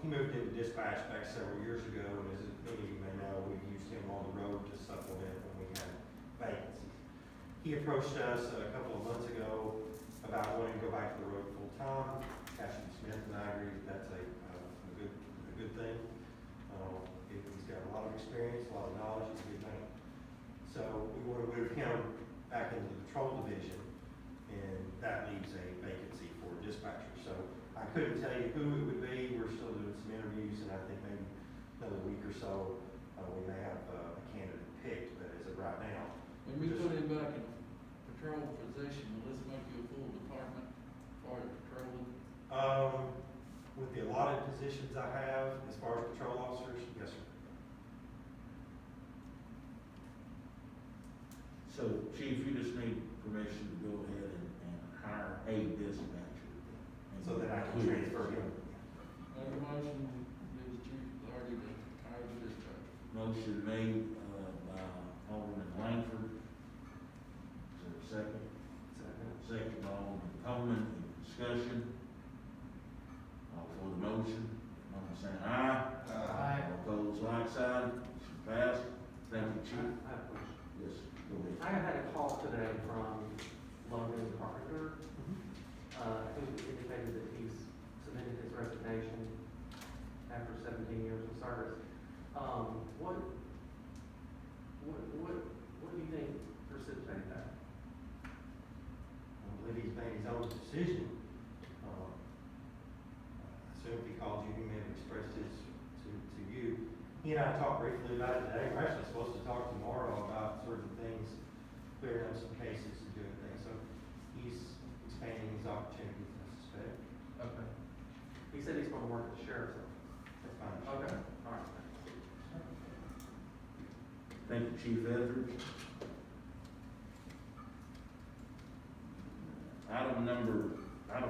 he moved into dispatch back several years ago, and as many of you may know, we used him on the road to supplement when we had vacancies. He approached us a couple of months ago about wanting to go back to the road full-time. Ashton Smith and I agree that that's a good thing. He's got a lot of experience, a lot of knowledge, he's a good man. So we want to move him back into the patrol division, and that leaves a vacancy for a dispatcher. So I couldn't tell you who it would be. We're still doing some interviews, and I think maybe another week or so, we may have a candidate picked, but as of right now. When we put him back in patrol position, will this make you a full department for patrolling? With the allotted positions I have, as far as patrol officers, yes, sir. So, Chief, you just need permission to go ahead and hire a dispatcher. So that I can transfer him. Make a motion, give the chief authority to hire the dispatcher. Motion made, by Alderman Langford. Is there a second? Second by Alderman Coleman. Any discussion? All for the motion, all saying aye. Aye. All opposed, like sign. Motion passed. Thank you, Chief. I have a question. Yes, go ahead. I had a call today from Logan Carpenter, who indicated that he's submitted his resignation after 17 years of service. What do you think precipitated that? I believe he's made his own decision. I assume if he called you, he may have expressed his to you. He and I talked briefly about it today. We're actually supposed to talk tomorrow about certain things, clearing up some cases and doing things. So he's expanding his opportunities, I suspect. Okay. He said he's going to work at the sheriff's office. That's fine. Okay, all right. Thank you, Chief Etheridge. Item number 9,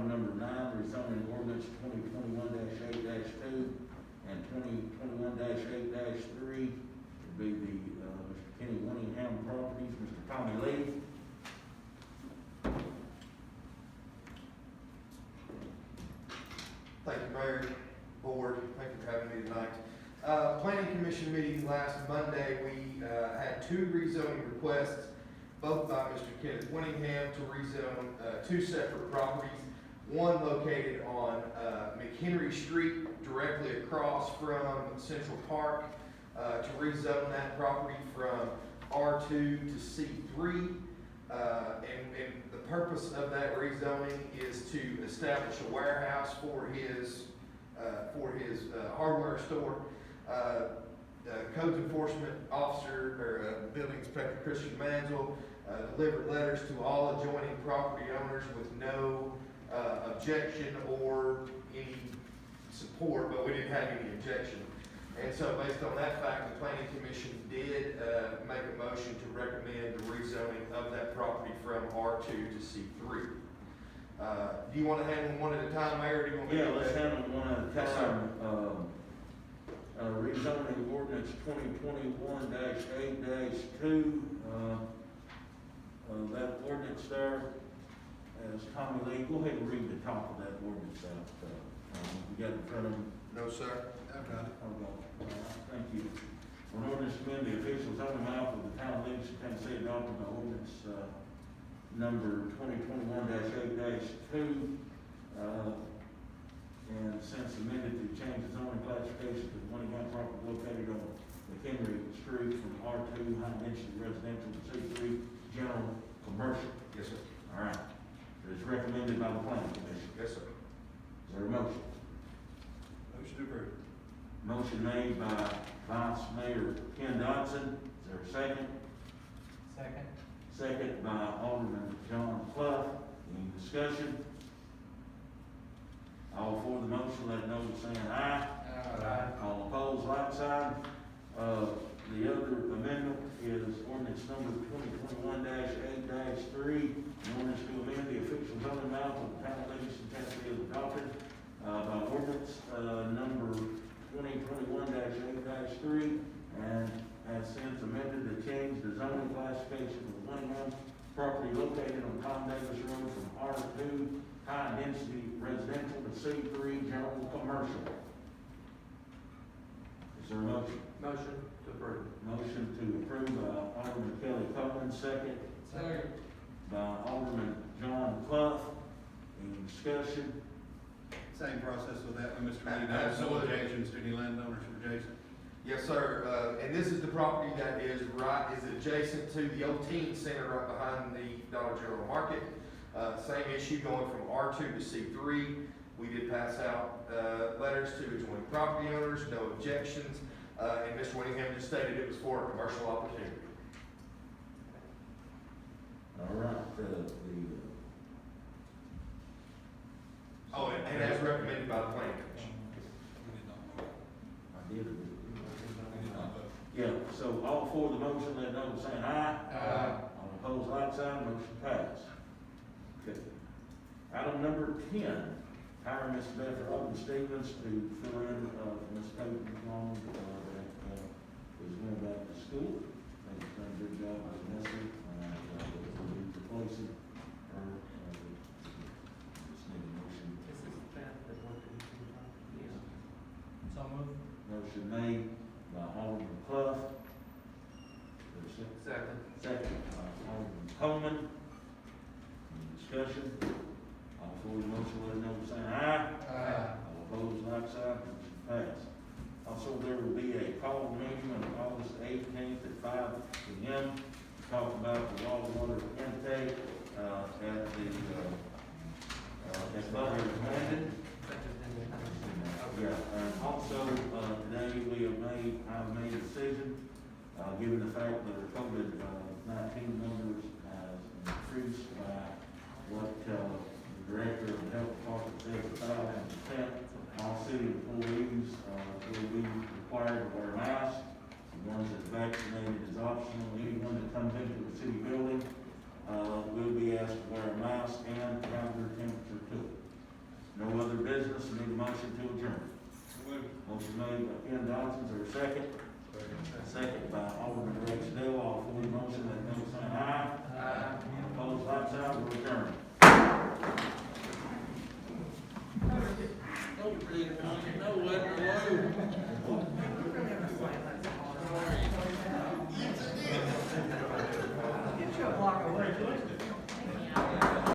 rezoning ordinance 2021-8-2 and 2021-8-3 would be the, Mr. Kenny Winningham Properties, Mr. Tommy Lee. Thank you, Mayor, Board, thank you for having me tonight. Planning Commission meeting last Monday, we had 2 rezoning requests, both by Mr. Kenneth Winningham to rezone 2 separate properties. One located on McHenry Street, directly across from Central Park, to rezone that property from R2 to C3. And the purpose of that rezoning is to establish a warehouse for his hardware store. Codes enforcement officer, or building inspector Christian Mansell, delivered letters to all adjoining property owners with no objection or any support, but we didn't have any objection. And so based on that fact, the planning commission did make a motion to recommend the rezoning of that property from R2 to C3. Do you want to handle them one at a time, Mayor, or do you want me to? Yeah, let's handle them one at a Yes, time. sir. Rezoning ordinance 2021-8-2, that ordinance there, as Tommy Lee, go ahead and read the top of that ordinance out. You got it in front of you? No, sir. I've got it. Hold on. All right, thank you. An ordinance to amend the official zoning map of the town of Livingston, Tennessee, adopting the ordinance, number 2021-8-2, and since amended to change the zoning classification to one of property located on McHenry Street from R2 high density residential to C3 general commercial. Yes, sir. All right. It is recommended by the planning commission. Yes, sir. Is there a motion? Motion to approve. Motion made by Vice Mayor Ken Dodson. Is there a second? Second. Second by Alderman John Clough. Any discussion? All for the motion, let it know by saying aye. Aye. All opposed, like sign. The other amendment is ordinance number 2021-8-3, an ordinance to amend the official zoning map of the town of Livingston, Tennessee, as adopted by ordinance number 2021-8-3, and has since amended to change the zoning classification of the one property located on Tom Davis Road from R2 high density residential to C3 general commercial. Is there a motion? Motion to approve. Motion to approve by Alderman Kelly Copeland, second Second. by Alderman John Clough. Any discussion? Same process with that one, Mr. Reed. No Absolutely. objections to any landowners from adjacent. Yes, sir. And this is the property that is adjacent to the old teen center right behind the Dollar General Market. Same issue going from R2 to C3. We did pass out letters to adjoining property owners, no objections, and Mr. Winningham just stated it was for a commercial opportunity. All right, Oh, and as recommended by the planning commission. I did it. Yeah, so all for the motion, let it know by saying aye. Aye. All opposed, like sign, motion passed. Okay. Item number 10, hire Ms. Beth Robin Stevens to fill in, Ms. Peyton Long, that, is going back to school. I think she's done a good job as Nessie, we'll be replacing her, just need a motion. This is Beth that went to the yeah. So moved. Motion made by Alderman Clough. There's a Second. second by Alderman Coleman. Any discussion? All for the motion, let it know by saying aye. Aye. All opposed, like sign, motion passed. Also, there will be a call meeting on August 18th at 5 p.m. to talk about the water intake, at Butler Landing. Yeah, and also, today I've made a decision, given the fact that our COVID-19 numbers has increased by what, the director of the health department says, 1,000%. All city employees, will be required to wear masks. The ones that's vaccinated is optional. Anyone that comes into the city building, will be asked to wear a mask and have their temperature too. No other business, need a motion to adjourn. Motion made by Ken Dodson, is there a second? Second by Alderman Rex Dale, all for the motion, let them say aye. Aye. Opposed, like sign, we'll adjourn. Don't read it, you know what to do.